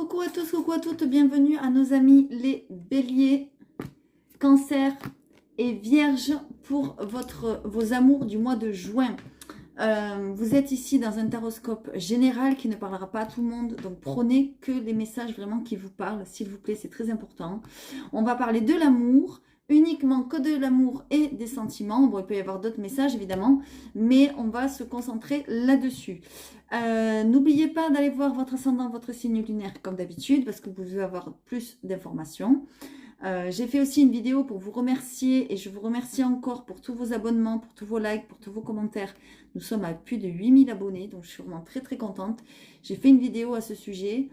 coucou à tous, coucou à toutes, bienvenue à nos amis les béliers, cancer et vierge pour vos amours du mois de juin. Vous êtes ici dans un taroscope général qui ne parlera pas à tout le monde, donc prenez que les messages vraiment qui vous parlent, s'il vous plaît, c'est très important. On va parler de l'amour, uniquement que de l'amour et des sentiments. Bon, il peut y avoir d'autres messages évidemment, mais on va se concentrer là-dessus. N'oubliez pas d'aller voir votre ascendant, votre signe lunaire comme d'habitude, parce que vous pouvez avoir plus d'informations. J'ai fait aussi une vidéo pour vous remercier et je vous remercie encore pour tous vos abonnements, pour tous vos likes, pour tous vos commentaires. Nous sommes à plus de 8000 abonnés, donc je suis vraiment très très contente. J'ai fait une vidéo à ce sujet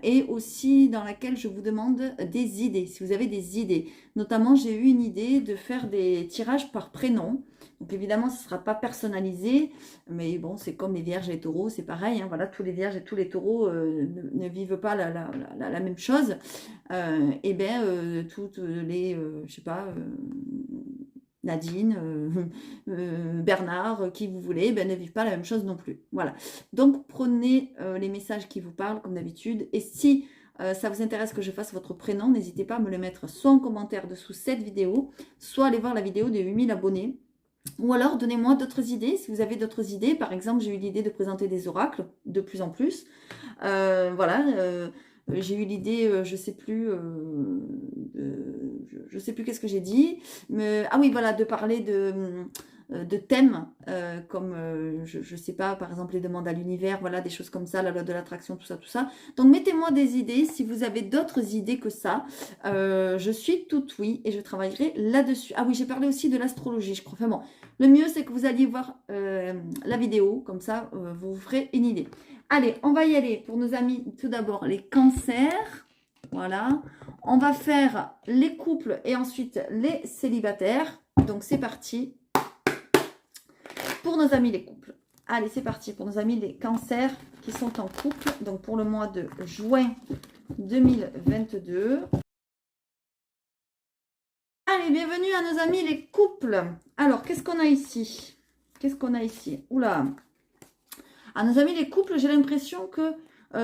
et aussi dans laquelle je vous demande des idées, si vous avez des idées. Notamment, j'ai eu une idée de faire des tirages par prénom. Donc évidemment, ce ne sera pas personnalisé, mais bon, c'est comme les vierges et les taureaux, c'est pareil. Hein, voilà, tous les vierges et tous les taureaux ne vivent pas la même chose. Et bien, toutes les, je sais pas, Nadine, Bernard, qui vous voulez, ben, ne vivent pas la même chose non plus. Voilà. Donc, prenez les messages qui vous parlent, comme d'habitude. Et si ça vous intéresse que je fasse votre prénom, n'hésitez pas à me le mettre soit en commentaire dessous cette vidéo, soit aller voir la vidéo de 8000 abonnés. Ou alors, donnez-moi d'autres idées. Si vous avez d'autres idées, par exemple, j'ai eu l'idée de présenter des oracles de plus en plus. Voilà. J'ai eu l'idée, je sais plus, je sais plus qu'est-ce que j'ai dit. Mais, ah oui, voilà, de parler de thèmes comme, je sais pas, par exemple, les demandes à l'univers, voilà, des choses comme ça, la loi de l'attraction, tout ça, tout ça. Donc, mettez-moi des idées. Si vous avez d'autres idées que ça, je suis toute oui et je travaillerai là-dessus. Ah oui, j'ai parlé aussi de l'astrologie, je crois. Enfin bon, le mieux, c'est que vous alliez voir la vidéo, comme ça, vous vous ferez une idée. Allez, on va y aller pour nos amis, tout d'abord, les cancers. Voilà. On va faire les couples et ensuite les célibataires. Donc, c'est parti pour nos amis les couples. Allez, c'est parti pour nos amis les cancers qui sont en couple. Donc, pour le mois de juin 2022. Allez, bienvenue à nos amis les couples. Alors, qu'est-ce qu'on a ici? Qu'est-ce qu'on a ici? Oula! À nos amis les couples, j'ai l'impression que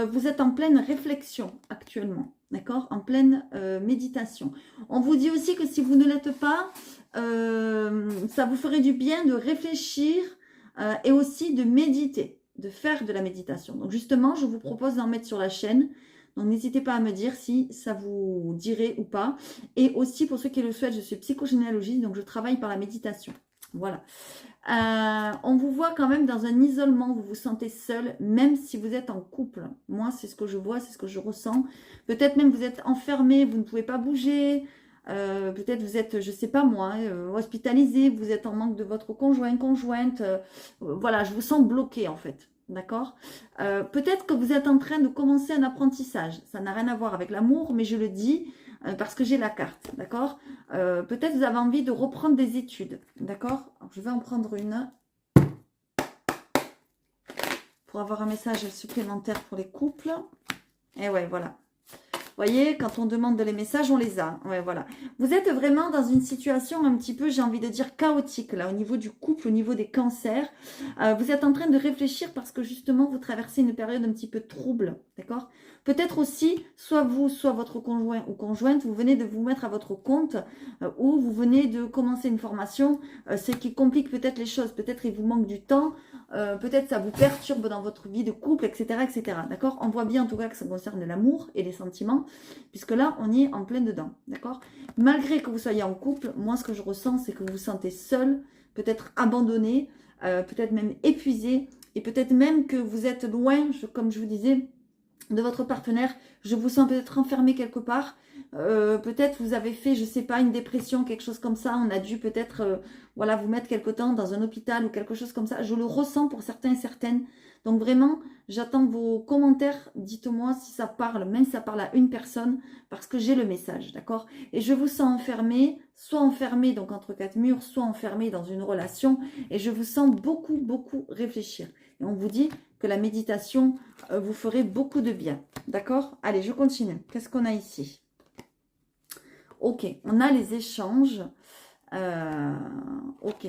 vous êtes en pleine réflexion actuellement, d'accord? En pleine méditation. On vous dit aussi que si vous ne l'êtes pas, ça vous ferait du bien de réfléchir et aussi de méditer, de faire de la méditation. Donc justement, je vous propose d'en mettre sur la chaîne. Donc n'hésitez pas à me dire si ça vous dirait ou pas. Et aussi pour ceux qui le souhaitent, je suis psychogénéalogiste, donc je travaille par la méditation. Voilà. On vous voit quand même dans un isolement, vous vous sentez seul, même si vous êtes en couple. Moi, c'est ce que je vois, c'est ce que je ressens. Peut-être même vous êtes enfermé, vous ne pouvez pas bouger. Peut-être vous êtes, je sais pas moi, hospitalisé, vous êtes en manque de votre conjoint, conjointe. Voilà, je vous sens bloqué en fait. D'accord? Peut-être que vous êtes en train de commencer un apprentissage. Ça n'a rien à voir avec l'amour, mais je le dis parce que j'ai la carte. D'accord? Peut-être vous avez envie de reprendre des études. D'accord? Je vais en prendre une pour avoir un message supplémentaire pour les couples. Et ouais, voilà. Vous voyez, quand on demande les messages, on les a. Ouais, voilà. Vous êtes vraiment dans une situation un petit peu, j'ai envie de dire, chaotique, là, au niveau du couple, au niveau des cancers. Vous êtes en train de réfléchir parce que, justement, vous traversez une période un petit peu trouble, d'accord? Peut-être aussi, soit vous, soit votre conjoint ou conjointe, vous venez de vous mettre à votre compte ou vous venez de commencer une formation, ce qui complique peut-être les choses. Peut-être il vous manque du temps, peut-être ça vous perturbe dans votre vie de couple, etc., etc. D'accord? On voit bien en tout cas que ça concerne l'amour et les sentiments, puisque là, on y est en plein dedans. D'accord? Malgré que vous soyez en couple, moi, ce que je ressens, c'est que vous vous sentez seul, peut-être abandonné, peut-être même épuisé, et peut-être même que vous êtes loin, comme je vous disais, de votre partenaire. Je vous sens peut-être enfermé quelque part. Peut-être vous avez fait, je sais pas, une dépression, quelque chose comme ça. On a dû peut-être voilà, vous mettre quelque temps dans un hôpital ou quelque chose comme ça. Je le ressens pour certains et certaines. Donc vraiment, j'attends vos commentaires. Dites-moi si ça parle, même si ça parle à une personne, parce que j'ai le message, d'accord? Et je vous sens enfermé, soit enfermé donc entre quatre murs, soit enfermé dans une relation. Et je vous sens beaucoup, beaucoup réfléchir. Et on vous dit que la méditation vous ferait beaucoup de bien. D'accord? Allez, je continue. Qu'est-ce qu'on a ici? Ok, on a les échanges. Ok,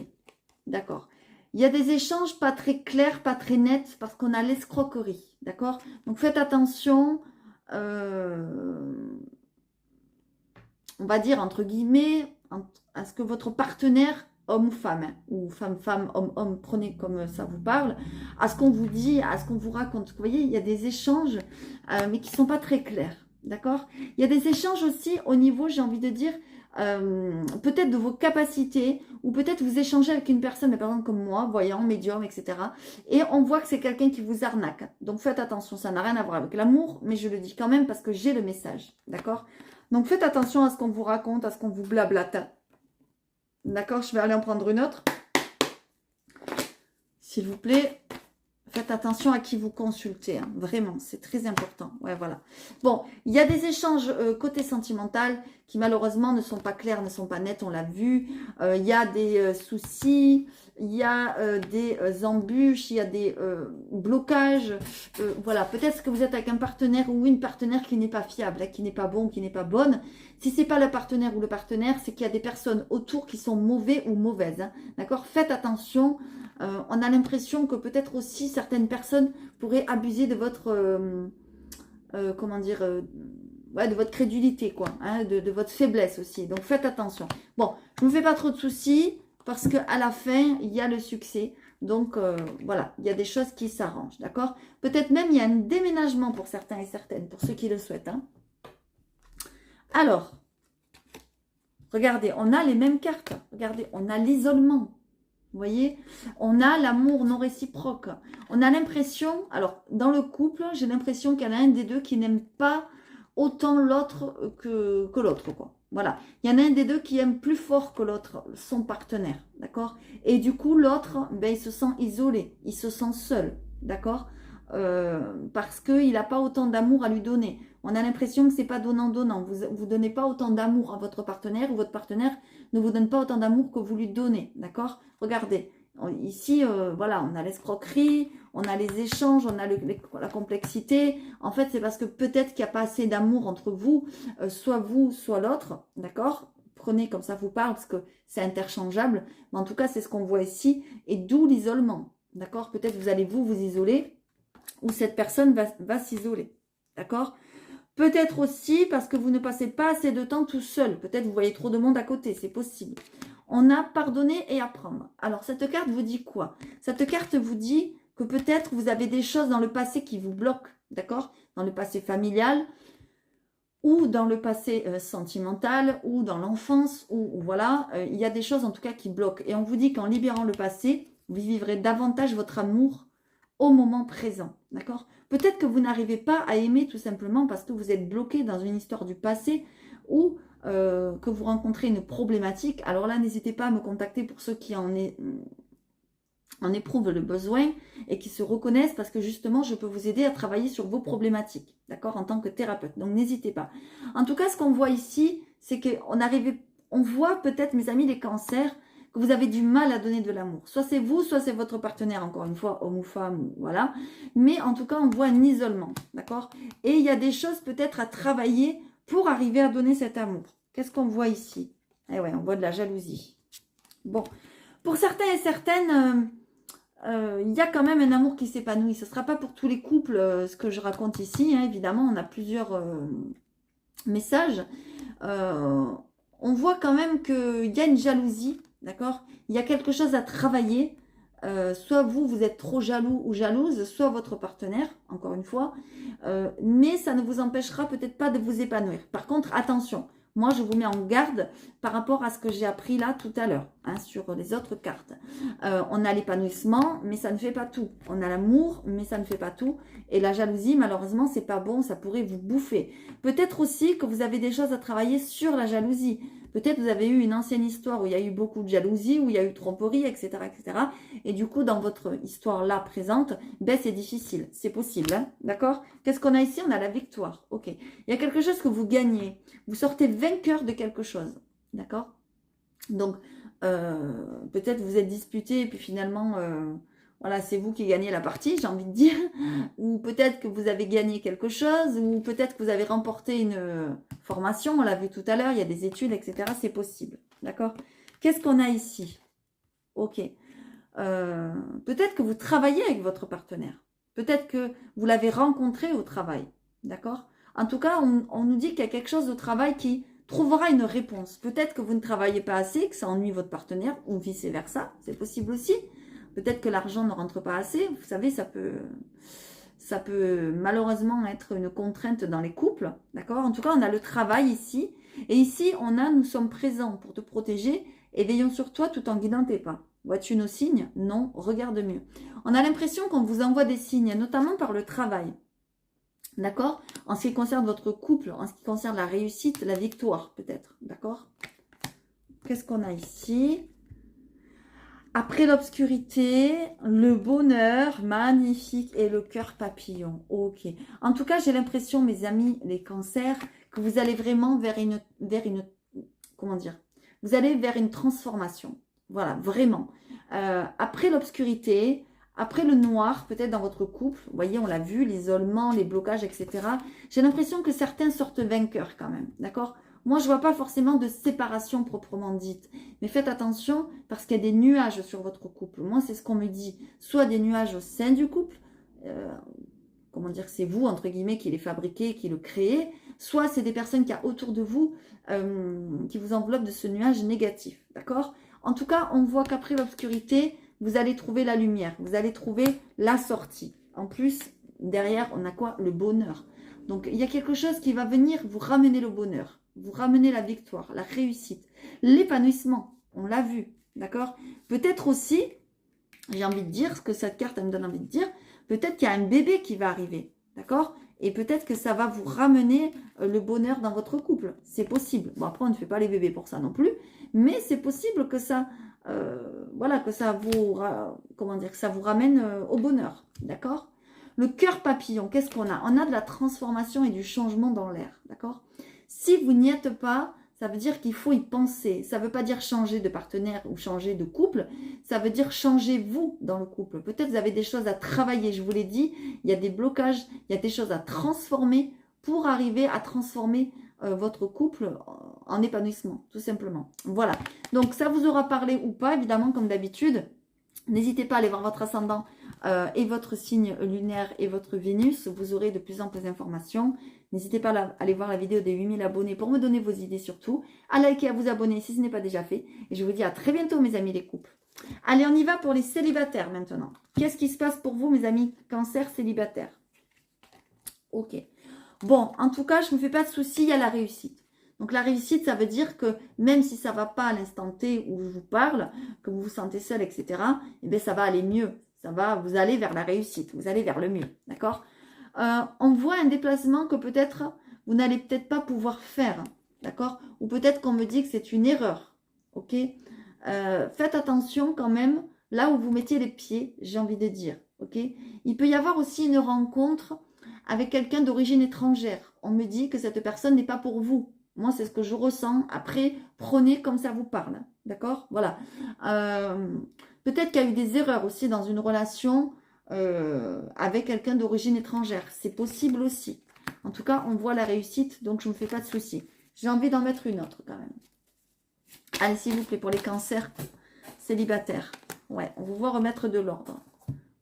d'accord. Il y a des échanges pas très clairs, pas très nets, parce qu'on a l'escroquerie. D'accord? Donc faites attention. on va dire entre guillemets, à ce que votre partenaire, homme ou femme, hein, ou femme, homme, prenez comme ça vous parle, à ce qu'on vous dit, à ce qu'on vous raconte. Vous voyez, il y a des échanges, mais qui ne sont pas très clairs. D'accord? Il y a des échanges aussi au niveau, j'ai envie de dire, peut-être de vos capacités, ou peut-être vous échangez avec une personne, par exemple comme moi, voyant, médium, etc. Et on voit que c'est quelqu'un qui vous arnaque. Donc faites attention, ça n'a rien à voir avec l'amour, mais je le dis quand même parce que j'ai le message. D'accord? Donc faites attention à ce qu'on vous raconte, à ce qu'on vous blablate. D'accord? Je vais aller en prendre une autre. S'il vous plaît. Faites attention à qui vous consultez, hein. Vraiment, c'est très important. Ouais, voilà. Bon, il y a des échanges côté sentimental qui malheureusement ne sont pas clairs, ne sont pas nets, on l'a vu. Il y a des soucis, il y a des embûches, il y a des blocages. Voilà, peut-être que vous êtes avec un partenaire ou une partenaire qui n'est pas fiable, hein, qui n'est pas bon, qui n'est pas bonne. Si ce n'est pas le partenaire ou le partenaire, c'est qu'il y a des personnes autour qui sont mauvais ou mauvaises. Hein. D'accord? Faites attention. On a l'impression que peut-être aussi certaines personnes pourraient abuser de votre, comment dire, ouais, de votre crédulité, quoi, hein, de votre faiblesse aussi. Donc faites attention. Bon, je ne vous fais pas trop de soucis parce qu'à la fin, il y a le succès. Donc voilà, il y a des choses qui s'arrangent, d'accord? Peut-être même il y a un déménagement pour certains et certaines, pour ceux qui le souhaitent. Hein. Alors, regardez, on a les mêmes cartes. Regardez, on a l'isolement. Vous voyez, on a l'amour non réciproque. On a l'impression, alors dans le couple, j'ai l'impression qu'il y en a un des deux qui n'aime pas autant l'autre que l'autre, quoi. Voilà, il y en a un des deux qui aime plus fort que l'autre son partenaire, d'accord? Et du coup, l'autre, ben, il se sent isolé, il se sent seul, d'accord? Parce qu'il n'a pas autant d'amour à lui donner. On a l'impression que c'est pas donnant-donnant. Vous donnez pas autant d'amour à votre partenaire ou votre partenaire ne vous donne pas autant d'amour que vous lui donnez, d'accord? Regardez, ici, voilà, on a l'escroquerie, on a les échanges, on a la complexité. En fait, c'est parce que peut-être qu'il n'y a pas assez d'amour entre vous, soit l'autre, d'accord? Prenez comme ça vous parle, parce que c'est interchangeable. Mais en tout cas, c'est ce qu'on voit ici, et d'où l'isolement, d'accord? Peut-être vous allez vous isoler, ou cette personne va s'isoler, d'accord? Peut-être aussi parce que vous ne passez pas assez de temps tout seul. Peut-être vous voyez trop de monde à côté, c'est possible. On a pardonné et apprendre. Alors, cette carte vous dit quoi? Cette carte vous dit que peut-être vous avez des choses dans le passé qui vous bloquent, d'accord? Dans le passé familial, ou dans le passé sentimental, ou dans l'enfance, ou voilà, il y a des choses en tout cas qui bloquent. Et on vous dit qu'en libérant le passé, vous vivrez davantage votre amour au moment présent, d'accord? Peut-être que vous n'arrivez pas à aimer tout simplement parce que vous êtes bloqué dans une histoire du passé ou que vous rencontrez une problématique. Alors là, n'hésitez pas à me contacter pour ceux qui en éprouvent le besoin et qui se reconnaissent parce que justement, je peux vous aider à travailler sur vos problématiques, d'accord, en tant que thérapeute. Donc, n'hésitez pas. En tout cas, ce qu'on voit ici, c'est on voit peut-être, mes amis, les cancers, que vous avez du mal à donner de l'amour. Soit c'est vous, soit c'est votre partenaire, encore une fois, homme ou femme, voilà. Mais en tout cas, on voit un isolement, d'accord? Et il y a des choses peut-être à travailler pour arriver à donner cet amour. Qu'est-ce qu'on voit ici? Eh ouais, on voit de la jalousie. Bon, pour certains et certaines, il y a quand même un amour qui s'épanouit. Ce ne sera pas pour tous les couples ce que je raconte ici, hein, évidemment, on a plusieurs messages. On voit quand même qu'il y a une jalousie. D'accord? Il y a quelque chose à travailler. Soit vous êtes trop jaloux ou jalouse, soit votre partenaire, encore une fois. Mais ça ne vous empêchera peut-être pas de vous épanouir. Par contre, attention, moi je vous mets en garde par rapport à ce que j'ai appris là tout à l'heure, hein, sur les autres cartes. On a l'épanouissement, mais ça ne fait pas tout. On a l'amour, mais ça ne fait pas tout. Et la jalousie, malheureusement, c'est pas bon, ça pourrait vous bouffer. Peut-être aussi que vous avez des choses à travailler sur la jalousie. Peut-être vous avez eu une ancienne histoire où il y a eu beaucoup de jalousie, où il y a eu tromperie, etc. etc. Et du coup, dans votre histoire là présente, ben, c'est difficile. C'est possible, hein, d'accord? Qu'est-ce qu'on a ici? On a la victoire. Ok. Il y a quelque chose que vous gagnez. Vous sortez vainqueur de quelque chose. D'accord? Donc, peut-être vous êtes disputé et puis finalement, voilà, c'est vous qui gagnez la partie, j'ai envie de dire. Ou peut-être que vous avez gagné quelque chose, ou peut-être que vous avez remporté une formation, on l'a vu tout à l'heure, il y a des études, etc. C'est possible, d'accord? Qu'est-ce qu'on a ici? Ok. Peut-être que vous travaillez avec votre partenaire. Peut-être que vous l'avez rencontré au travail, d'accord? En tout cas, on nous dit qu'il y a quelque chose au travail qui trouvera une réponse. Peut-être que vous ne travaillez pas assez, que ça ennuie votre partenaire, ou vice-versa, c'est possible aussi. Peut-être que l'argent ne rentre pas assez, vous savez, ça peut malheureusement être une contrainte dans les couples, d'accord? En tout cas, on a le travail ici, et ici, nous sommes présents pour te protéger, et veillons sur toi tout en guidant tes pas. Vois-tu nos signes? Non, regarde mieux. On a l'impression qu'on vous envoie des signes, notamment par le travail. D'accord? En ce qui concerne votre couple, en ce qui concerne la réussite, la victoire, peut-être. D'accord? Qu'est-ce qu'on a ici? Après l'obscurité, le bonheur, magnifique, et le cœur papillon. Ok. En tout cas, j'ai l'impression, mes amis, les cancers, que vous allez vraiment vers une comment dire? Vous allez vers une transformation. Voilà, vraiment. Après l'obscurité, après le noir, peut-être dans votre couple, vous voyez, on l'a vu, l'isolement, les blocages, etc. J'ai l'impression que certains sortent vainqueurs quand même, d'accord? Moi, je ne vois pas forcément de séparation proprement dite. Mais faites attention parce qu'il y a des nuages sur votre couple. Moi, c'est ce qu'on me dit. Soit des nuages au sein du couple, comment dire, c'est vous, entre guillemets, qui les fabriquez, qui le créez. Soit c'est des personnes qui y a autour de vous qui vous enveloppent de ce nuage négatif, d'accord? En tout cas, on voit qu'après l'obscurité, vous allez trouver la lumière, vous allez trouver la sortie. En plus, derrière, on a quoi? Le bonheur. Donc, il y a quelque chose qui va venir vous ramener le bonheur, vous ramener la victoire, la réussite, l'épanouissement. On l'a vu, d'accord? Peut-être aussi, j'ai envie de dire, ce que cette carte elle me donne envie de dire, peut-être qu'il y a un bébé qui va arriver, d'accord? Et peut-être que ça va vous ramener le bonheur dans votre couple. C'est possible. Bon, après, on ne fait pas les bébés pour ça non plus, mais c'est possible que ça, voilà, que ça vous, comment dire, que ça vous ramène au bonheur, d'accord? Le cœur papillon, qu'est-ce qu'on a? On a de la transformation et du changement dans l'air, d'accord? Si vous n'y êtes pas, ça veut dire qu'il faut y penser. Ça ne veut pas dire changer de partenaire ou changer de couple. Ça veut dire changer vous dans le couple. Peut-être vous avez des choses à travailler. Je vous l'ai dit, il y a des blocages, il y a des choses à transformer pour arriver à transformer votre couple en épanouissement, tout simplement. Voilà. Donc, ça vous aura parlé ou pas, évidemment, comme d'habitude. N'hésitez pas à aller voir votre ascendant et votre signe lunaire et votre Vénus. Vous aurez de plus en plus d'informations. N'hésitez pas à aller voir la vidéo des 8000 abonnés pour me donner vos idées surtout. À liker, à vous abonner si ce n'est pas déjà fait. Et je vous dis à très bientôt mes amis les couples. Allez, on y va pour les célibataires maintenant. Qu'est-ce qui se passe pour vous mes amis cancer célibataires? Ok. Bon, en tout cas, je ne me fais pas de soucis, il y a la réussite. Donc la réussite, ça veut dire que même si ça ne va pas à l'instant T où je vous parle, que vous vous sentez seul, etc., eh bien ça va aller mieux. Vous allez vers la réussite, vous allez vers le mieux, d'accord? On voit un déplacement que peut-être vous n'allez peut-être pas pouvoir faire, d'accord? Ou peut-être qu'on me dit que c'est une erreur, ok? Faites attention quand même là où vous mettiez les pieds, j'ai envie de dire, ok? Il peut y avoir aussi une rencontre avec quelqu'un d'origine étrangère. On me dit que cette personne n'est pas pour vous. Moi, c'est ce que je ressens. Après, prenez comme ça vous parle. D'accord? Voilà. Peut-être qu'il y a eu des erreurs aussi dans une relation avec quelqu'un d'origine étrangère. C'est possible aussi. En tout cas, on voit la réussite, donc je ne me fais pas de soucis. J'ai envie d'en mettre une autre quand même. Allez, s'il vous plaît, pour les cancers célibataires. Ouais, on vous voit remettre de l'ordre.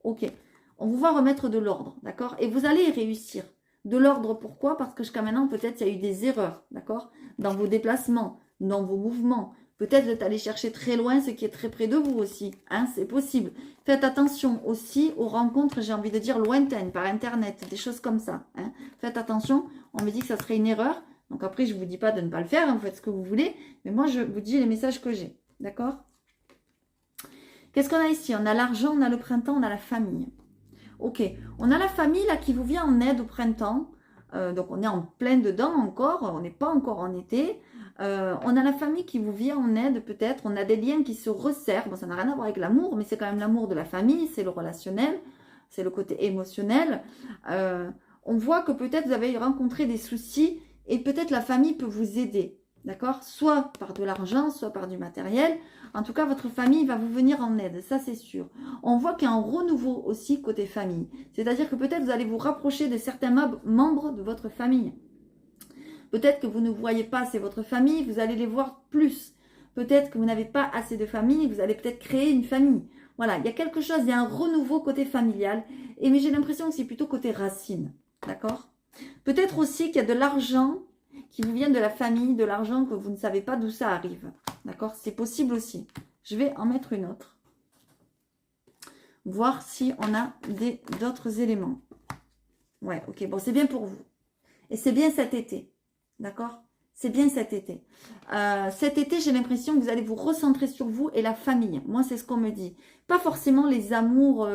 Ok. On vous voit remettre de l'ordre, d'accord? Et vous allez y réussir. De l'ordre, pourquoi? Parce que jusqu'à maintenant, peut-être, il y a eu des erreurs, d'accord? Dans vos déplacements, dans vos mouvements. Peut-être vous êtes allé chercher très loin ce qui est très près de vous aussi. Hein, c'est possible. Faites attention aussi aux rencontres, j'ai envie de dire, lointaines, par Internet, des choses comme ça. Hein. Faites attention, on me dit que ça serait une erreur. Donc après, je ne vous dis pas de ne pas le faire, hein, vous faites ce que vous voulez. Mais moi, je vous dis les messages que j'ai. D'accord? Qu'est-ce qu'on a ici? On a l'argent, on a le printemps, on a la famille. Ok, on a la famille là qui vous vient en aide au printemps. Donc on est en plein dedans encore, on n'est pas encore en été. On a la famille qui vous vient en aide peut-être. On a des liens qui se resserrent. Bon, ça n'a rien à voir avec l'amour, mais c'est quand même l'amour de la famille, c'est le relationnel, c'est le côté émotionnel. On voit que peut-être vous avez rencontré des soucis et peut-être la famille peut vous aider. D'accord? Soit par de l'argent, soit par du matériel. En tout cas, votre famille va vous venir en aide, ça c'est sûr. On voit qu'il y a un renouveau aussi côté famille. C'est-à-dire que peut-être vous allez vous rapprocher de certains membres de votre famille. Peut-être que vous ne voyez pas assez votre famille, vous allez les voir plus. Peut-être que vous n'avez pas assez de famille, vous allez peut-être créer une famille. Voilà, il y a quelque chose, il y a un renouveau côté familial. Mais j'ai l'impression que c'est plutôt côté racine. D'accord? Peut-être aussi qu'il y a de l'argent qui vous vient de la famille, de l'argent que vous ne savez pas d'où ça arrive. D'accord? C'est possible aussi. Je vais en mettre une autre. Voir si on a d'autres éléments. Ouais, ok. Bon, c'est bien pour vous. Et c'est bien cet été. D'accord? C'est bien cet été. Cet été, j'ai l'impression que vous allez vous recentrer sur vous et la famille. Moi, c'est ce qu'on me dit. Pas forcément les amours,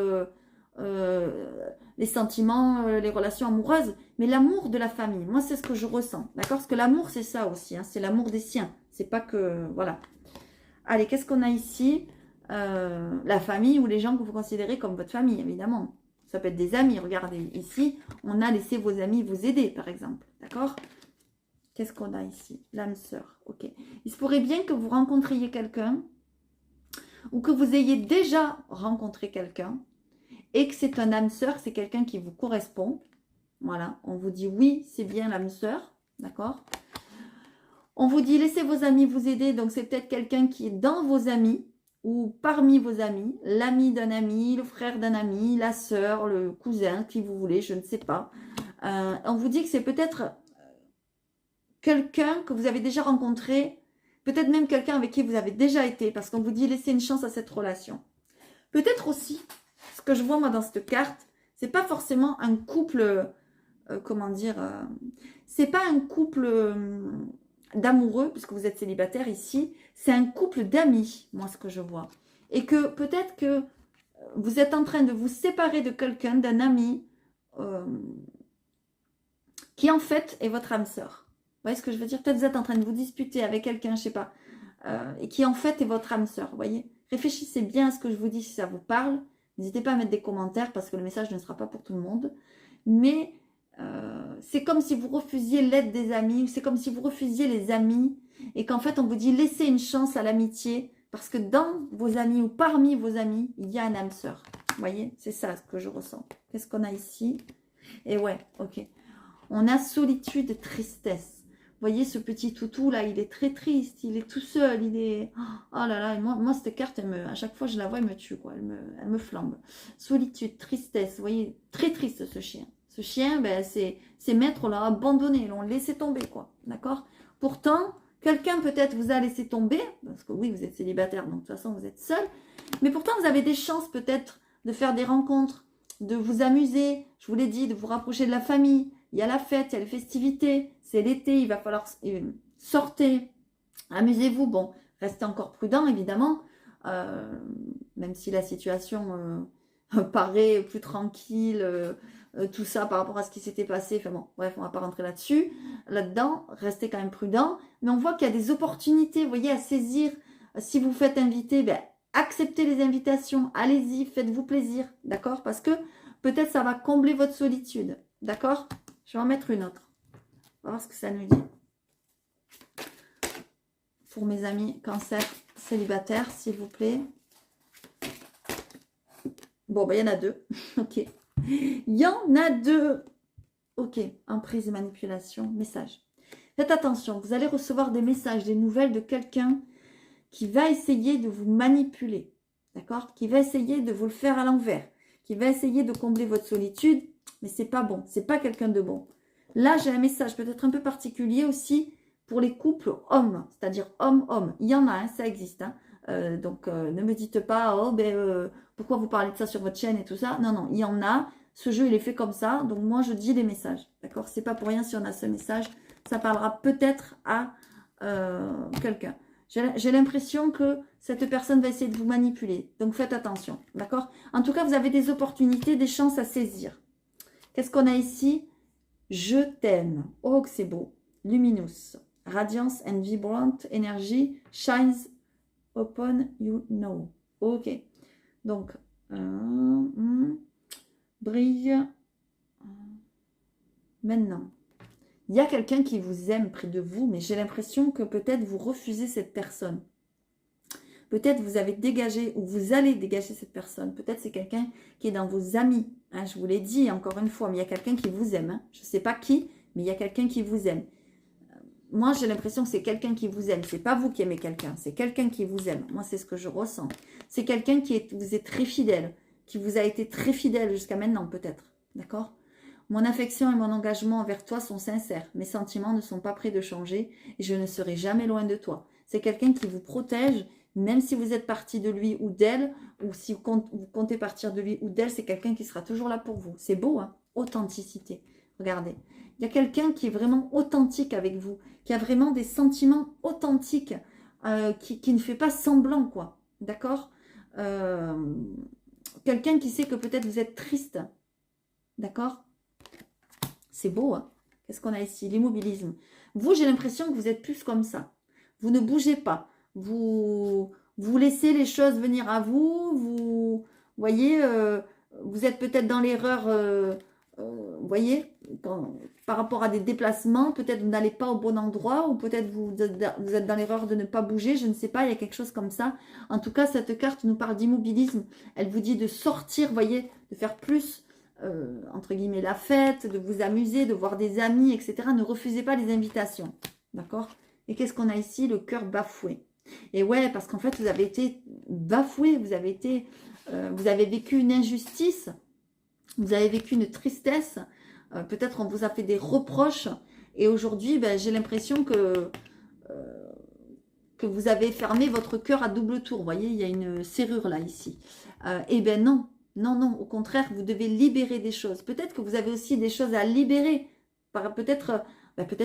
les sentiments, les relations amoureuses, mais l'amour de la famille. Moi, c'est ce que je ressens. D'accord? Parce que l'amour, c'est ça aussi. Hein, c'est l'amour des siens. C'est pas que... Voilà. Allez, qu'est-ce qu'on a ici? La famille ou les gens que vous considérez comme votre famille, évidemment. Ça peut être des amis. Regardez, ici, on a laissé vos amis vous aider, par exemple. D'accord? Qu'est-ce qu'on a ici? L'âme sœur. Ok. Il se pourrait bien que vous rencontriez quelqu'un ou que vous ayez déjà rencontré quelqu'un et que c'est un âme sœur, c'est quelqu'un qui vous correspond. Voilà. On vous dit oui, c'est bien l'âme sœur. D'accord? On vous dit laissez vos amis vous aider. Donc, c'est peut-être quelqu'un qui est dans vos amis ou parmi vos amis. L'ami d'un ami, le frère d'un ami, la sœur, le cousin, qui vous voulez, je ne sais pas. On vous dit que c'est peut-être quelqu'un que vous avez déjà rencontré, peut-être même quelqu'un avec qui vous avez déjà été, parce qu'on vous dit laissez une chance à cette relation. Peut-être aussi, ce que je vois moi dans cette carte, c'est pas forcément un couple, comment dire, c'est pas un couple d'amoureux, puisque vous êtes célibataire ici, c'est un couple d'amis, moi ce que je vois. Et que peut-être que vous êtes en train de vous séparer de quelqu'un, d'un ami, qui en fait est votre âme sœur. Vous voyez ce que je veux dire? Peut-être vous êtes en train de vous disputer avec quelqu'un, je sais pas, et qui en fait est votre âme sœur. Vous voyez? Réfléchissez bien à ce que je vous dis si ça vous parle. N'hésitez pas à mettre des commentaires parce que le message ne sera pas pour tout le monde. Mais c'est comme si vous refusiez l'aide des amis, c'est comme si vous refusiez les amis et qu'en fait on vous dit laissez une chance à l'amitié parce que dans vos amis ou parmi vos amis, il y a un âme sœur. Vous voyez? C'est ça ce que je ressens. Qu'est-ce qu'on a ici? Et ouais, ok. On a solitude et tristesse. Vous voyez, ce petit toutou, là, il est très triste. Il est tout seul. Il est... Oh là là, et moi cette carte, à chaque fois que je la vois, elle me tue, quoi. Elle me flambe. Solitude, tristesse. Vous voyez, très triste, ce chien. Ce chien, ben, ses maîtres l'ont abandonné, l'ont laissé tomber, quoi. D'accord? Pourtant, quelqu'un peut-être vous a laissé tomber, parce que oui, vous êtes célibataire, donc de toute façon, vous êtes seul. Mais pourtant, vous avez des chances, peut-être, de faire des rencontres, de vous amuser. Je vous l'ai dit, de vous rapprocher de la famille. Il y a la fête, il y a les festivités, c'est l'été, il va falloir sortir, amusez-vous. Bon, restez encore prudent, évidemment, même si la situation paraît plus tranquille, tout ça par rapport à ce qui s'était passé. Enfin bon, bref, on ne va pas rentrer là-dessus. Là-dedans, restez quand même prudent. Mais on voit qu'il y a des opportunités, vous voyez, à saisir. Si vous faites inviter, ben, acceptez les invitations, allez-y, faites-vous plaisir, d'accord? Parce que peut-être ça va combler votre solitude, d'accord? Je vais en mettre une autre. On va voir ce que ça nous dit. Pour mes amis cancer célibataires, s'il vous plaît. Bon, ben, il y en a deux. Ok. Il y en a deux. Ok. Emprise et manipulation. Message. Faites attention. Vous allez recevoir des messages, des nouvelles de quelqu'un qui va essayer de vous manipuler. D'accord? Qui va essayer de vous le faire à l'envers. Qui va essayer de combler votre solitude. Mais c'est pas bon. C'est pas quelqu'un de bon. Là, j'ai un message peut-être un peu particulier aussi pour les couples hommes, c'est-à-dire homme-homme. Il y en a, hein, ça existe. Hein. Donc, ne me dites pas, oh, ben, pourquoi vous parlez de ça sur votre chaîne et tout ça. Non, non, il y en a. Ce jeu, il est fait comme ça. Donc, moi, je dis des messages. D'accord? C'est pas pour rien si on a ce message. Ça parlera peut-être à quelqu'un. J'ai l'impression que cette personne va essayer de vous manipuler. Donc, faites attention. D'accord? En tout cas, vous avez des opportunités, des chances à saisir. Qu'est-ce qu'on a ici? Je t'aime. Oh, que c'est beau. Luminous. Radiance and vibrant energy shines upon you now. Ok. Donc, brille maintenant. Il y a quelqu'un qui vous aime près de vous, mais j'ai l'impression que peut-être vous refusez cette personne. Peut-être vous avez dégagé ou vous allez dégager cette personne. Peut-être c'est quelqu'un qui est dans vos amis. Hein, je vous l'ai dit encore une fois, mais il y a quelqu'un qui vous aime. Hein. Je ne sais pas qui, mais il y a quelqu'un qui vous aime. Moi, j'ai l'impression que c'est quelqu'un qui vous aime. Ce n'est pas vous qui aimez quelqu'un, c'est quelqu'un qui vous aime. Moi, c'est ce que je ressens. C'est quelqu'un qui vous est très fidèle, qui vous a été très fidèle jusqu'à maintenant, peut-être. D'accord? Mon affection et mon engagement envers toi sont sincères. Mes sentiments ne sont pas prêts de changer et je ne serai jamais loin de toi. C'est quelqu'un qui vous protège, même si vous êtes parti de lui ou d'elle, ou si vous comptez partir de lui ou d'elle, c'est quelqu'un qui sera toujours là pour vous. C'est beau, hein? Authenticité. Regardez. Il y a quelqu'un qui est vraiment authentique avec vous, qui a vraiment des sentiments authentiques, qui ne fait pas semblant, quoi. D'accord? Quelqu'un qui sait que peut-être vous êtes triste. D'accord? C'est beau, hein? Qu'est-ce qu'on a ici? L'immobilisme. Vous, j'ai l'impression que vous êtes plus comme ça. Vous ne bougez pas. Vous laissez les choses venir à vous. Vous voyez, vous êtes peut-être dans l'erreur, vous voyez, par rapport à des déplacements. Peut-être vous n'allez pas au bon endroit ou peut-être vous êtes dans l'erreur de ne pas bouger. Je ne sais pas, il y a quelque chose comme ça. En tout cas, cette carte nous parle d'immobilisme. Elle vous dit de sortir, vous voyez, de faire plus... entre guillemets, la fête, de vous amuser, de voir des amis, etc. Ne refusez pas les invitations. D'accord? Et qu'est-ce qu'on a ici? Le cœur bafoué. Et ouais, parce qu'en fait, vous avez été bafoué, vous avez vécu une injustice, vous avez vécu une tristesse, peut-être on vous a fait des reproches, et aujourd'hui, ben, j'ai l'impression que vous avez fermé votre cœur à double tour. Vous voyez, il y a une serrure là, ici. Eh bien non, non, non, au contraire, vous devez libérer des choses. Peut-être que vous avez aussi des choses à libérer. Peut-être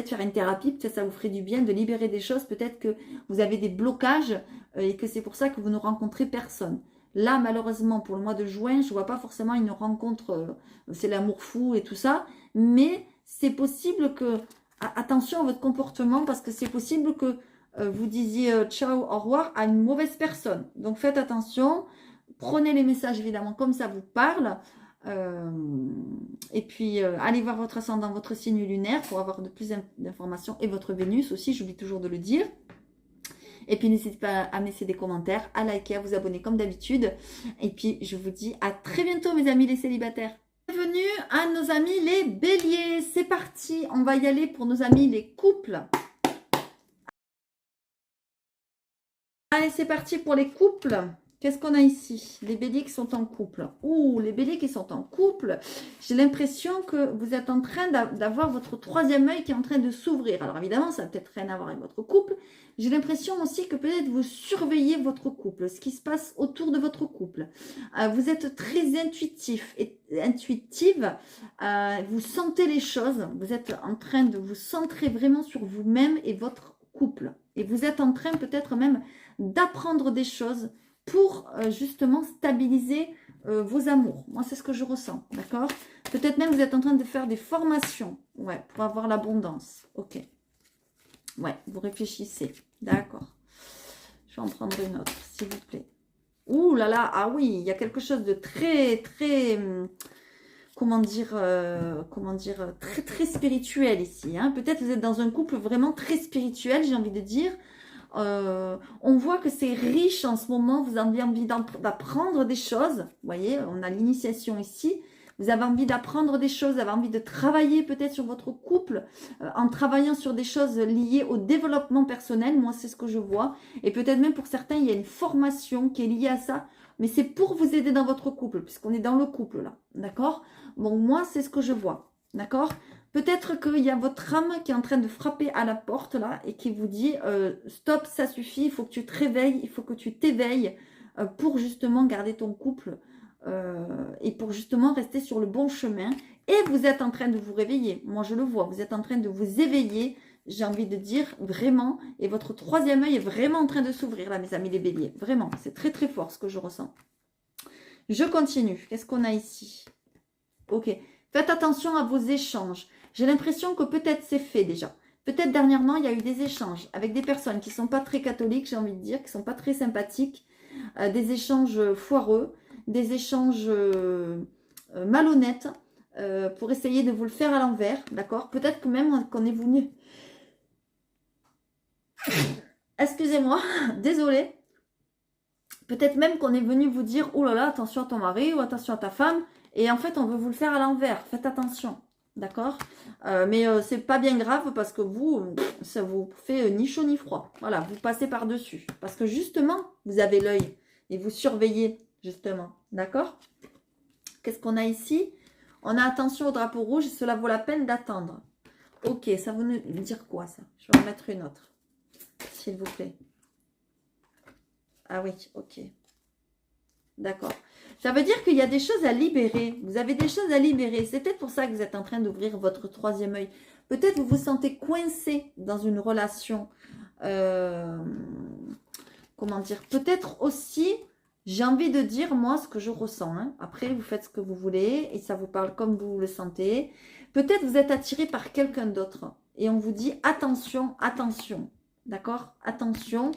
faire une thérapie, peut-être ça vous ferait du bien de libérer des choses. Peut-être que vous avez des blocages et que c'est pour ça que vous ne rencontrez personne. Là, malheureusement, pour le mois de juin, je ne vois pas forcément une rencontre, c'est l'amour fou et tout ça. Mais c'est possible que, attention à votre comportement, parce que c'est possible que vous disiez ciao, au revoir à une mauvaise personne. Donc faites attention. Prenez les messages évidemment comme ça vous parle. Et puis allez voir votre ascendant, votre signe lunaire pour avoir de plus d'informations. Et votre Vénus aussi, j'oublie toujours de le dire. Et puis n'hésitez pas à me laisser des commentaires, à liker, à vous abonner comme d'habitude. Et puis je vous dis à très bientôt mes amis les célibataires. Bienvenue à nos amis les béliers. C'est parti, on va y aller pour nos amis les couples. Allez, c'est parti pour les couples. Qu'est-ce qu'on a ici? Les béliers qui sont en couple. Ouh, les béliers qui sont en couple. J'ai l'impression que vous êtes en train d'avoir votre troisième œil qui est en train de s'ouvrir. Alors évidemment, ça n'a peut-être rien à voir avec votre couple. J'ai l'impression aussi que peut-être vous surveillez votre couple, ce qui se passe autour de votre couple. Vous êtes très intuitif et intuitive. Vous sentez les choses. Vous êtes en train de vous centrer vraiment sur vous-même et votre couple. Et vous êtes en train peut-être même d'apprendre des choses pour justement stabiliser vos amours. Moi, c'est ce que je ressens, d'accord? Peut-être même vous êtes en train de faire des formations, ouais, pour avoir l'abondance. Ok. Ouais, vous réfléchissez. D'accord. Je vais en prendre une autre, s'il vous plaît. Ouh là là, ah oui, il y a quelque chose de très, très... comment dire, très, très spirituel ici. Hein. Peut-être vous êtes dans un couple vraiment très spirituel, j'ai envie de dire. On voit que c'est riche en ce moment, vous avez envie d'apprendre des choses, vous voyez, on a l'initiation ici, vous avez envie d'apprendre des choses, vous avez envie de travailler peut-être sur votre couple, en travaillant sur des choses liées au développement personnel, moi c'est ce que je vois, et peut-être même pour certains il y a une formation qui est liée à ça, mais c'est pour vous aider dans votre couple, puisqu'on est dans le couple là, d'accord? Bon, moi c'est ce que je vois, d'accord? Peut-être qu'il y a votre âme qui est en train de frapper à la porte là et qui vous dit stop, ça suffit, il faut que tu te réveilles, il faut que tu t'éveilles pour justement garder ton couple et pour justement rester sur le bon chemin. Et vous êtes en train de vous réveiller, moi je le vois, vous êtes en train de vous éveiller, j'ai envie de dire vraiment, et votre troisième œil est vraiment en train de s'ouvrir là mes amis les béliers, vraiment, c'est très très fort ce que je ressens. Je continue, qu'est-ce qu'on a ici? Ok, faites attention à vos échanges. J'ai l'impression que peut-être c'est fait déjà. Peut-être dernièrement, il y a eu des échanges avec des personnes qui ne sont pas très catholiques, j'ai envie de dire, qui ne sont pas très sympathiques, des échanges foireux, des échanges malhonnêtes, pour essayer de vous le faire à l'envers, d'accord? Peut-être que même qu'on est venu... Excusez-moi, désolée. Peut-être même qu'on est venu vous dire, oh là là, attention à ton mari ou attention à ta femme, et en fait, on veut vous le faire à l'envers. Faites attention. D'accord, mais c'est pas bien grave parce que vous, ça vous fait ni chaud ni froid. Voilà, vous passez par-dessus. Parce que justement, vous avez l'œil et vous surveillez, justement. D'accord? Qu'est-ce qu'on a ici? On a attention au drapeau rouge, cela vaut la peine d'attendre. Ok, ça veut dire quoi ça? Je vais en mettre une autre, s'il vous plaît. Ah oui, ok. D'accord. Ça veut dire qu'il y a des choses à libérer. Vous avez des choses à libérer. C'est peut-être pour ça que vous êtes en train d'ouvrir votre troisième œil. Peut-être vous vous sentez coincé dans une relation. Comment dire? Peut-être aussi, j'ai envie de dire, moi, ce que je ressens. Hein. Après, vous faites ce que vous voulez et ça vous parle comme vous le sentez. Peut-être vous êtes attiré par quelqu'un d'autre. Et on vous dit, attention, attention. D'accord? Attention.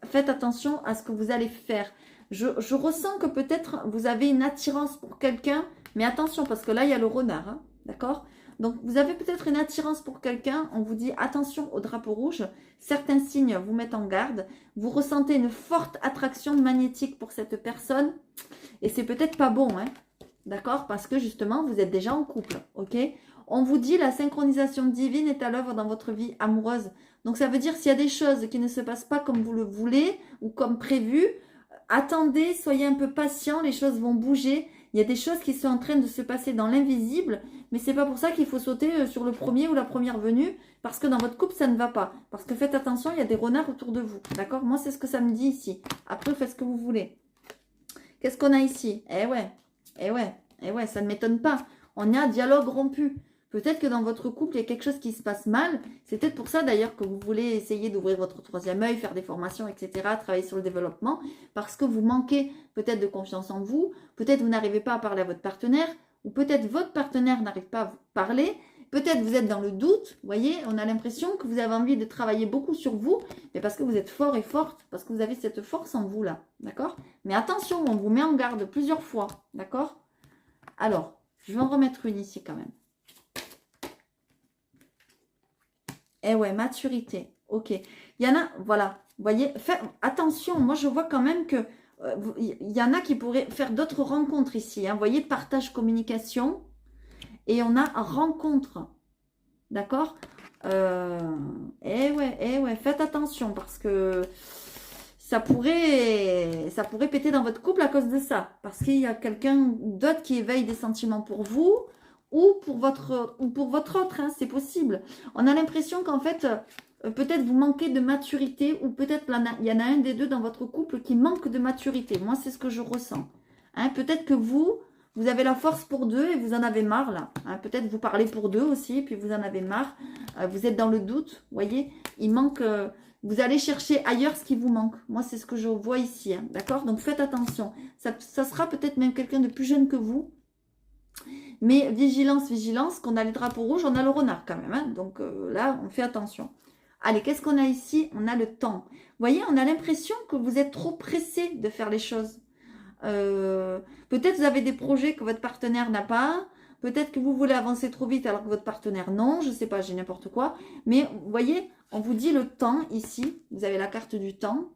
Faites attention à ce que vous allez faire. Je ressens que peut-être vous avez une attirance pour quelqu'un, mais attention, parce que là, il y a le renard, hein, d'accord? Donc, vous avez peut-être une attirance pour quelqu'un, on vous dit attention au drapeau rouge, certains signes vous mettent en garde, vous ressentez une forte attraction magnétique pour cette personne, et c'est peut-être pas bon, hein, d'accord? Parce que justement, vous êtes déjà en couple, ok? On vous dit la synchronisation divine est à l'œuvre dans votre vie amoureuse. Donc, ça veut dire s'il y a des choses qui ne se passent pas comme vous le voulez ou comme prévu, attendez, soyez un peu patient, les choses vont bouger. Il y a des choses qui sont en train de se passer dans l'invisible, mais c'est pas pour ça qu'il faut sauter sur le premier ou la première venue, parce que dans votre couple, ça ne va pas. Parce que faites attention, il y a des renards autour de vous. D'accord? Moi, c'est ce que ça me dit ici. Après, faites ce que vous voulez. Qu'est-ce qu'on a ici? Eh ouais, eh ouais, eh ouais, ça ne m'étonne pas. On a un dialogue rompu. Peut-être que dans votre couple, il y a quelque chose qui se passe mal. C'est peut-être pour ça d'ailleurs que vous voulez essayer d'ouvrir votre troisième œil, faire des formations, etc., travailler sur le développement, parce que vous manquez peut-être de confiance en vous, peut-être vous n'arrivez pas à parler à votre partenaire, ou peut-être votre partenaire n'arrive pas à vous parler, peut-être vous êtes dans le doute, vous voyez, on a l'impression que vous avez envie de travailler beaucoup sur vous, mais parce que vous êtes fort et forte, parce que vous avez cette force en vous là, d'accord? Mais attention, on vous met en garde plusieurs fois, d'accord? Alors, je vais en remettre une ici quand même. Eh ouais, maturité. Ok. Il y en a, voilà. Vous voyez, faites attention. Moi, je vois quand même que il y en a qui pourraient faire d'autres rencontres ici. Hein. Vous voyez, partage, communication. Et on a rencontre. D'accord. Eh ouais. Faites attention parce que ça pourrait péter dans votre couple à cause de ça. Parce qu'il y a quelqu'un d'autre qui éveille des sentiments pour vous. Ou pour votre autre, hein, c'est possible. On a l'impression qu'en fait, peut-être vous manquez de maturité ou peut-être il y en a un des deux dans votre couple qui manque de maturité. Moi, c'est ce que je ressens. Hein, peut-être que vous avez la force pour deux et vous en avez marre là. Hein, peut-être vous parlez pour deux aussi, puis vous en avez marre. Vous êtes dans le doute, vous voyez. Il manque... vous allez chercher ailleurs ce qui vous manque. Moi, c'est ce que je vois ici. Hein, d'accord? Donc, faites attention. Ça sera peut-être même quelqu'un de plus jeune que vous. Mais vigilance, vigilance, qu'on a les drapeaux rouges, on a le renard quand même. Hein. Donc là, on fait attention. Allez, qu'est-ce qu'on a ici? On a le temps. Vous voyez, on a l'impression que vous êtes trop pressé de faire les choses. Peut-être vous avez des projets que votre partenaire n'a pas. Peut-être que vous voulez avancer trop vite alors que votre partenaire non. Je ne sais pas, j'ai n'importe quoi. Mais vous voyez, on vous dit le temps ici. Vous avez la carte du temps.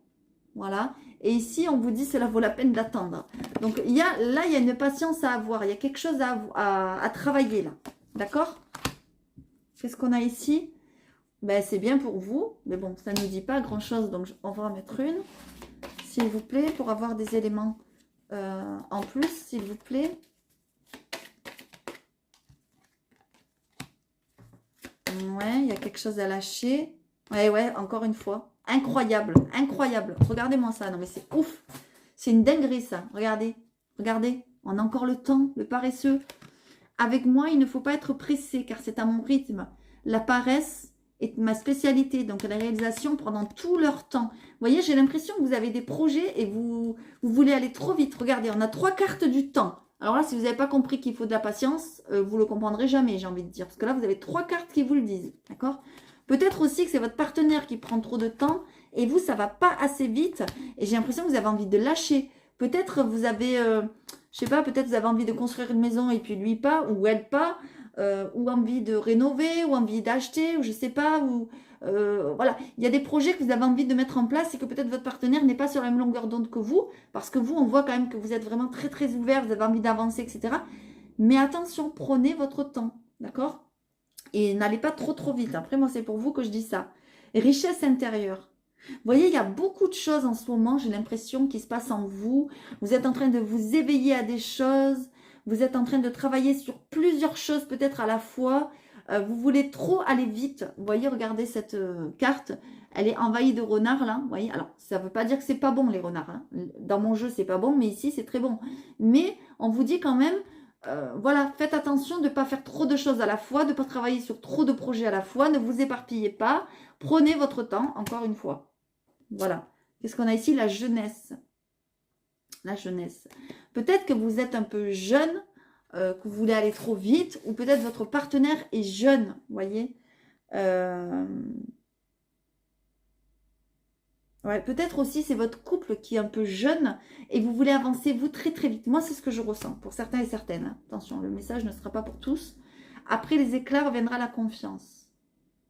Voilà. Et ici, on vous dit cela vaut la peine d'attendre. Donc, il y a une patience à avoir. Il y a quelque chose à travailler là. D'accord? Qu'est-ce qu'on a ici? Ben, c'est bien pour vous. Mais bon, ça ne nous dit pas grand-chose. Donc, on va en mettre une. S'il vous plaît, pour avoir des éléments en plus, s'il vous plaît. Ouais, il y a quelque chose à lâcher. Ouais, encore une fois. Incroyable, incroyable. Regardez-moi ça. Non, mais c'est ouf. C'est une dinguerie, ça. Regardez, regardez. On a encore le temps, le paresseux. Avec moi, il ne faut pas être pressé, car c'est à mon rythme. La paresse est ma spécialité. Donc, la réalisation pendant tout leur temps. Vous voyez, j'ai l'impression que vous avez des projets et vous voulez aller trop vite. Regardez, on a 3 cartes du temps. Alors là, si vous n'avez pas compris qu'il faut de la patience, vous ne le comprendrez jamais, j'ai envie de dire. Parce que là, vous avez 3 cartes qui vous le disent. D'accord ? Peut-être aussi que c'est votre partenaire qui prend trop de temps et vous, ça ne va pas assez vite. Et j'ai l'impression que vous avez envie de lâcher. Peut-être vous avez, je sais pas, peut-être vous avez envie de construire une maison et puis lui pas, ou elle pas, ou envie de rénover, ou envie d'acheter, ou je sais pas, ou voilà. Il y a des projets que vous avez envie de mettre en place et que peut-être votre partenaire n'est pas sur la même longueur d'onde que vous, parce que vous, on voit quand même que vous êtes vraiment très très ouvert, vous avez envie d'avancer, etc. Mais attention, prenez votre temps, d'accord? Et n'allez pas trop trop vite. Après, moi, c'est pour vous que je dis ça. Richesse intérieure. Vous voyez, il y a beaucoup de choses en ce moment, j'ai l'impression, qui se passent en vous. Vous êtes en train de vous éveiller à des choses. Vous êtes en train de travailler sur plusieurs choses peut-être à la fois. Vous voulez trop aller vite. Vous voyez, regardez cette carte. Elle est envahie de renards là. Vous voyez, alors ça ne veut pas dire que c'est pas bon les renards. Hein. Dans mon jeu, c'est pas bon, mais ici, c'est très bon. Mais on vous dit quand même, voilà, faites attention de ne pas faire trop de choses à la fois, de ne pas travailler sur trop de projets à la fois. Ne vous éparpillez pas. Prenez votre temps, encore une fois. Voilà. Qu'est-ce qu'on a ici? La jeunesse. La jeunesse. Peut-être que vous êtes un peu jeune, que vous voulez aller trop vite, ou peut-être votre partenaire est jeune, vous voyez. Ouais, peut-être aussi c'est votre couple qui est un peu jeune et vous voulez avancer vous très très vite. Moi, c'est ce que je ressens pour certains et certaines. Hein. Attention, le message ne sera pas pour tous. Après les éclairs viendra la confiance.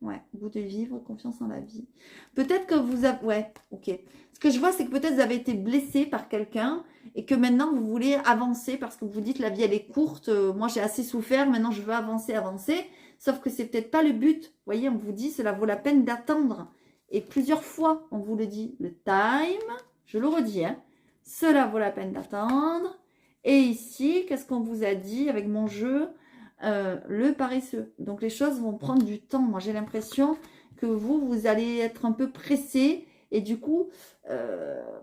Ouais, goût de vivre, confiance en la vie. Peut-être que vous avez... Ouais, ok. Ce que je vois, c'est que peut-être vous avez été blessé par quelqu'un et que maintenant vous voulez avancer parce que vous vous dites la vie elle est courte, moi j'ai assez souffert, maintenant je veux avancer, avancer. Sauf que c'est peut-être pas le but. Vous voyez, on vous dit cela vaut la peine d'attendre. Et plusieurs fois, on vous le dit, le time, je le redis, hein, cela vaut la peine d'attendre. Et ici, qu'est-ce qu'on vous a dit avec mon jeu? Le paresseux. Donc les choses vont prendre du temps. Moi j'ai l'impression que vous allez être un peu pressé et du coup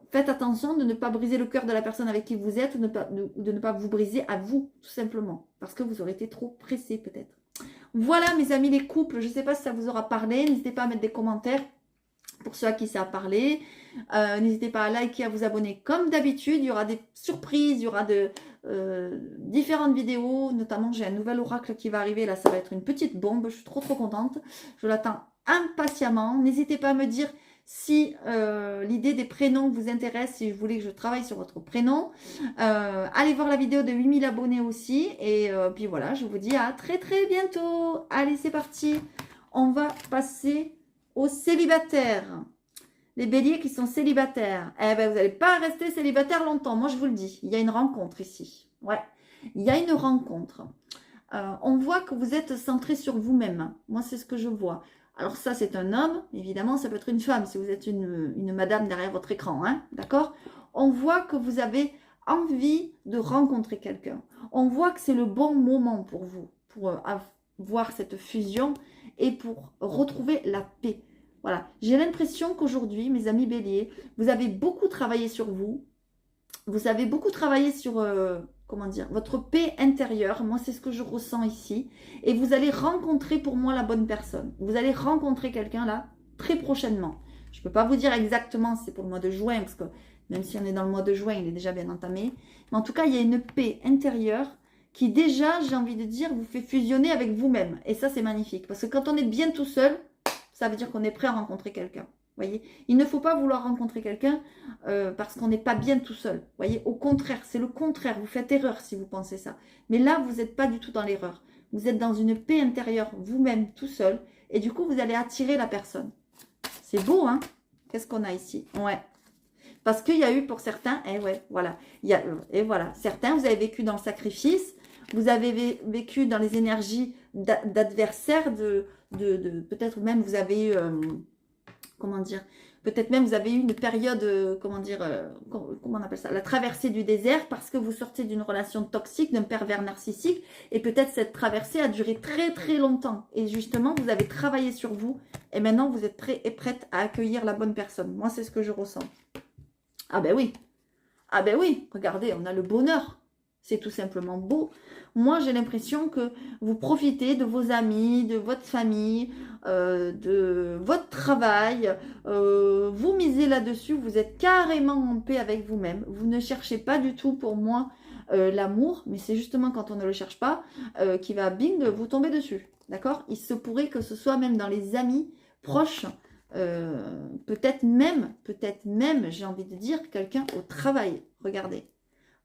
faites attention de ne pas briser le cœur de la personne avec qui vous êtes ou de ne pas vous briser à vous tout simplement parce que vous aurez été trop pressé peut-être. Voilà mes amis les couples, je ne sais pas si ça vous aura parlé, n'hésitez pas à mettre des commentaires pour ceux à qui ça a parlé. N'hésitez pas à liker, à vous abonner comme d'habitude. Il y aura des surprises, il y aura différentes vidéos. Notamment, j'ai un nouvel oracle qui va arriver. Là, ça va être une petite bombe. Je suis trop contente. Je l'attends impatiemment. N'hésitez pas à me dire si l'idée des prénoms vous intéresse, si vous voulez que je travaille sur votre prénom. Allez voir la vidéo de 8000 abonnés aussi. Et puis voilà, je vous dis à très très bientôt. Allez, c'est parti. On va passer aux célibataires. Les béliers qui sont célibataires. Eh ben, vous n'allez pas rester célibataire longtemps. Moi, je vous le dis. Il y a une rencontre ici. Ouais. Il y a une rencontre. On voit que vous êtes centré sur vous-même. Moi, c'est ce que je vois. Alors ça, c'est un homme. Évidemment, ça peut être une femme si vous êtes une madame derrière votre écran. Hein, d'accord? On voit que vous avez envie de rencontrer quelqu'un. On voit que c'est le bon moment pour vous. Pour avoir cette fusion et pour retrouver la paix. Voilà, j'ai l'impression qu'aujourd'hui, mes amis béliers, vous avez beaucoup travaillé sur vous. Vous avez beaucoup travaillé sur, comment dire, votre paix intérieure. Moi, c'est ce que je ressens ici. Et vous allez rencontrer pour moi la bonne personne. Vous allez rencontrer quelqu'un là, très prochainement. Je ne peux pas vous dire exactement si c'est pour le mois de juin, parce que même si on est dans le mois de juin, il est déjà bien entamé. Mais en tout cas, il y a une paix intérieure qui déjà, j'ai envie de dire, vous fait fusionner avec vous-même. Et ça, c'est magnifique. Parce que quand on est bien tout seul, ça veut dire qu'on est prêt à rencontrer quelqu'un. Voyez, il ne faut pas vouloir rencontrer quelqu'un parce qu'on n'est pas bien tout seul. Voyez, au contraire, c'est le contraire. Vous faites erreur si vous pensez ça. Mais là, vous n'êtes pas du tout dans l'erreur. Vous êtes dans une paix intérieure vous-même tout seul. Et du coup, vous allez attirer la personne. C'est beau, hein? Qu'est-ce qu'on a ici? Ouais. Parce qu'il y a eu pour certains, et ouais, voilà. Et voilà, certains, vous avez vécu dans le sacrifice. Vous avez vécu dans les énergies d'adversaires, peut-être même vous avez eu, comment dire, peut-être même vous avez eu une période, comment dire, comment on appelle ça, la traversée du désert parce que vous sortez d'une relation toxique, d'un pervers narcissique et peut-être cette traversée a duré très très longtemps et justement vous avez travaillé sur vous et maintenant vous êtes prêt et prête à accueillir la bonne personne. Moi c'est ce que je ressens. Ah ben oui, ah ben oui, regardez, on a le bonheur. C'est tout simplement beau. Moi, j'ai l'impression que vous profitez de vos amis, de votre famille, de votre travail. Vous misez là-dessus. Vous êtes carrément en paix avec vous-même. Vous ne cherchez pas du tout, pour moi, l'amour. Mais c'est justement quand on ne le cherche pas qui va, bing, vous tomber dessus. D'accord? Il se pourrait que ce soit même dans les amis proches. Peut-être même, j'ai envie de dire, quelqu'un au travail. Regardez.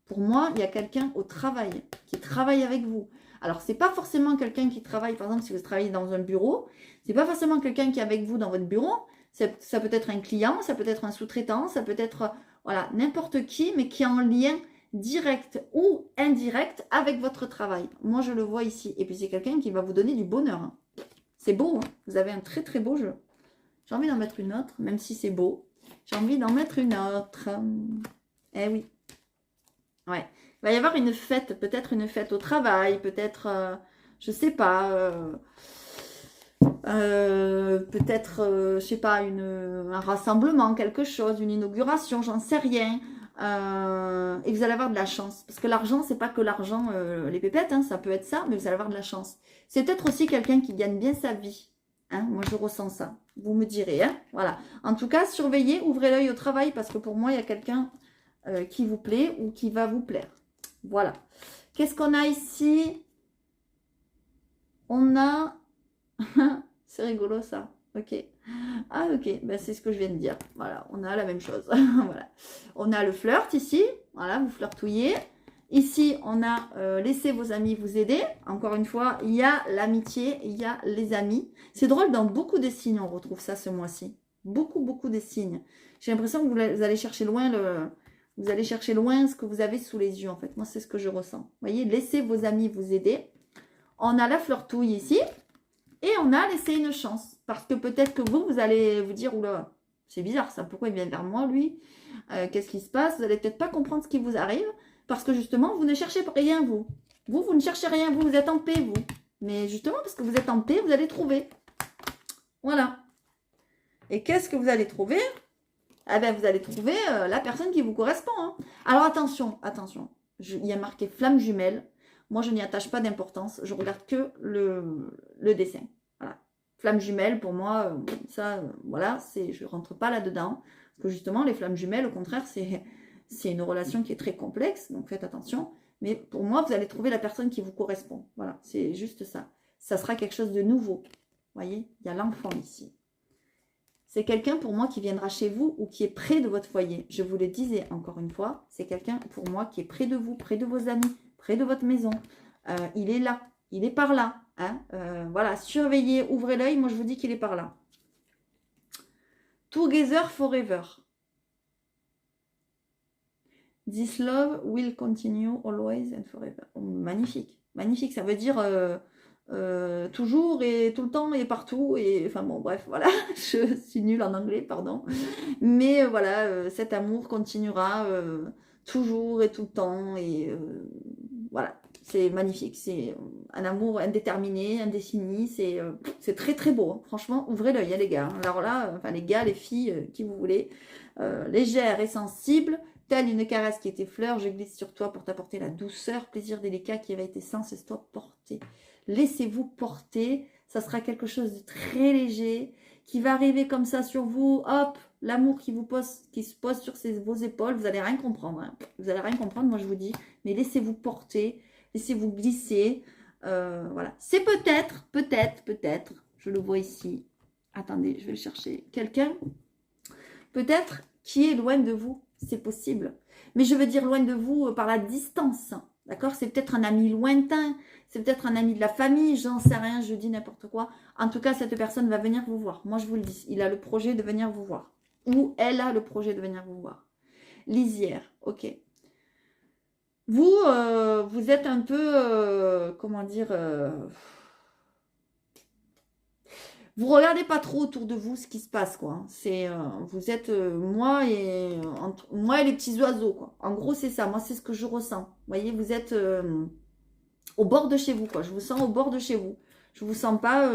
Pour moi, il y a quelqu'un au travail qui travaille avec vous. Alors, ce n'est pas forcément quelqu'un qui travaille, par exemple, si vous travaillez dans un bureau, ce n'est pas forcément quelqu'un qui est avec vous dans votre bureau. Ça peut être un client, ça peut être un sous-traitant, ça peut être voilà, n'importe qui, mais qui est en lien direct ou indirect avec votre travail. Moi, je le vois ici. Et puis, c'est quelqu'un qui va vous donner du bonheur. Hein. C'est beau, hein. Vous avez un très, très beau jeu. J'ai envie d'en mettre une autre, même si c'est beau. J'ai envie d'en mettre une autre. Eh oui. Ouais, va y avoir une fête, peut-être une fête au travail, peut-être, je sais pas, peut-être, je sais pas, un rassemblement, quelque chose, une inauguration, j'en sais rien. Et vous allez avoir de la chance. Parce que l'argent, c'est pas que l'argent, les pépettes, hein, ça peut être ça, mais vous allez avoir de la chance. C'est peut-être aussi quelqu'un qui gagne bien sa vie. Hein, moi, je ressens ça. Vous me direz. Hein, voilà. En tout cas, surveillez, ouvrez l'œil au travail, parce que pour moi, il y a quelqu'un qui vous plaît ou qui va vous plaire. Voilà. Qu'est-ce qu'on a ici? On a... C'est rigolo ça. Ok. Ah ok, ben, c'est ce que je viens de dire. Voilà, on a la même chose. Voilà. On a le flirt ici. Voilà, vous flirtouillez. Ici, on a laissé vos amis vous aider. Encore une fois, il y a l'amitié, il y a les amis. C'est drôle, dans beaucoup des signes, on retrouve ça ce mois-ci. Beaucoup, beaucoup des signes. J'ai l'impression que vous allez chercher loin vous allez chercher loin ce que vous avez sous les yeux, en fait. Moi, c'est ce que je ressens. Vous voyez, laissez vos amis vous aider. On a la flirtouille ici. Et on a laissé une chance. Parce que peut-être que vous allez vous dire, oula, c'est bizarre ça, pourquoi il vient vers moi, lui? Qu'est-ce qui se passe? Vous n'allez peut-être pas comprendre ce qui vous arrive. Parce que justement, vous ne cherchez rien, vous. Vous ne cherchez rien, vous êtes en paix, vous. Mais justement, parce que vous êtes en paix, vous allez trouver. Voilà. Et qu'est-ce que vous allez trouver? Eh bien, vous allez trouver la personne qui vous correspond. Hein. Alors, attention, attention. Il y a marqué flamme jumelle. Moi, je n'y attache pas d'importance. Je regarde que le dessin. Voilà. Flamme jumelle, pour moi, ça, voilà, je ne rentre pas là-dedans. Parce que justement, les flammes jumelles, au contraire, c'est une relation qui est très complexe. Donc, faites attention. Mais pour moi, vous allez trouver la personne qui vous correspond. Voilà, c'est juste ça. Ça sera quelque chose de nouveau. Vous voyez, il y a l'enfant ici. C'est quelqu'un pour moi qui viendra chez vous ou qui est près de votre foyer. Je vous le disais encore une fois, c'est quelqu'un pour moi qui est près de vous, près de vos amis, près de votre maison. Il est là, il est par là. Hein. Voilà, surveillez, ouvrez l'œil, moi je vous dis qu'il est par là. Together forever. This love will continue always and forever. Oh, magnifique, magnifique, ça veut dire... toujours et tout le temps et partout et enfin bon bref voilà je suis nulle en anglais pardon mais voilà cet amour continuera toujours et tout le temps et voilà c'est magnifique, c'est un amour indéterminé, indéfini, c'est très très beau hein. Franchement ouvrez l'œil hein, les gars, alors là enfin les gars, les filles qui vous voulez, légère et sensible telle une caresse qui était fleur, je glisse sur toi pour t'apporter la douceur, plaisir délicat qui avait été sans cesse toi porté. Laissez-vous porter, ça sera quelque chose de très léger, qui va arriver comme ça sur vous, hop, l'amour qui se pose sur vos épaules, vous n'allez rien comprendre, hein. Vous n'allez rien comprendre, moi je vous dis, mais laissez-vous porter, laissez-vous glisser, voilà. C'est peut-être, je le vois ici, attendez, je vais le chercher, quelqu'un, peut-être qui est loin de vous, c'est possible, mais je veux dire loin de vous par la distance, d'accord, c'est peut-être un ami lointain, c'est peut-être un ami de la famille, j'en sais rien, je dis n'importe quoi. En tout cas, cette personne va venir vous voir. Moi, je vous le dis, il a le projet de venir vous voir. Ou elle a le projet de venir vous voir. Lisière, ok. Vous, vous êtes un peu, comment dire, vous regardez pas trop autour de vous ce qui se passe, quoi. C'est, vous êtes moi et les petits oiseaux, quoi. En gros, c'est ça. Moi, c'est ce que je ressens. Vous voyez, vous êtes au bord de chez vous, quoi. Je vous sens au bord de chez vous. Je vous sens pas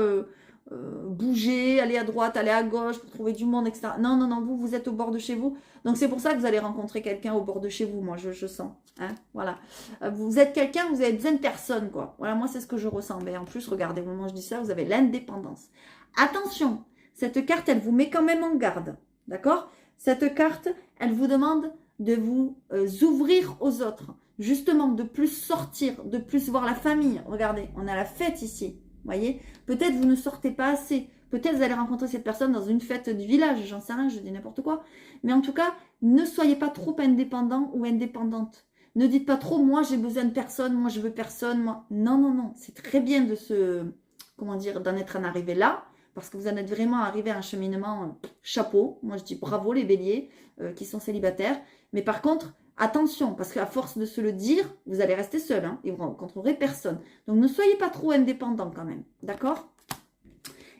bouger, aller à droite, aller à gauche pour trouver du monde, etc. Non, non, non, vous êtes au bord de chez vous. Donc, c'est pour ça que vous allez rencontrer quelqu'un au bord de chez vous, moi, je sens. Hein, voilà. Vous êtes quelqu'un, vous avez besoin de personne, quoi. Voilà, moi, c'est ce que je ressens. Mais en plus, regardez, au moment où je dis ça, vous avez l'indépendance. Attention, cette carte, elle vous met quand même en garde. D'accord? Cette carte, elle vous demande de vous ouvrir aux autres. Justement, de plus sortir, de plus voir la famille. Regardez, on a la fête ici. Voyez? Peut-être vous ne sortez pas assez. Peut-être vous allez rencontrer cette personne dans une fête du village. J'en sais rien, je dis n'importe quoi. Mais en tout cas, ne soyez pas trop indépendant ou indépendante. Ne dites pas trop, moi j'ai besoin de personne, moi je veux personne. Moi. Non, non, non. C'est très bien de comment dire, d'en être en arrivé là. Parce que vous en êtes vraiment arrivé à un cheminement chapeau. Moi je dis bravo les béliers qui sont célibataires. Mais par contre, attention, parce qu'à force de se le dire, vous allez rester seul hein, et vous ne rencontrerez personne. Donc, ne soyez pas trop indépendant quand même. D'accord?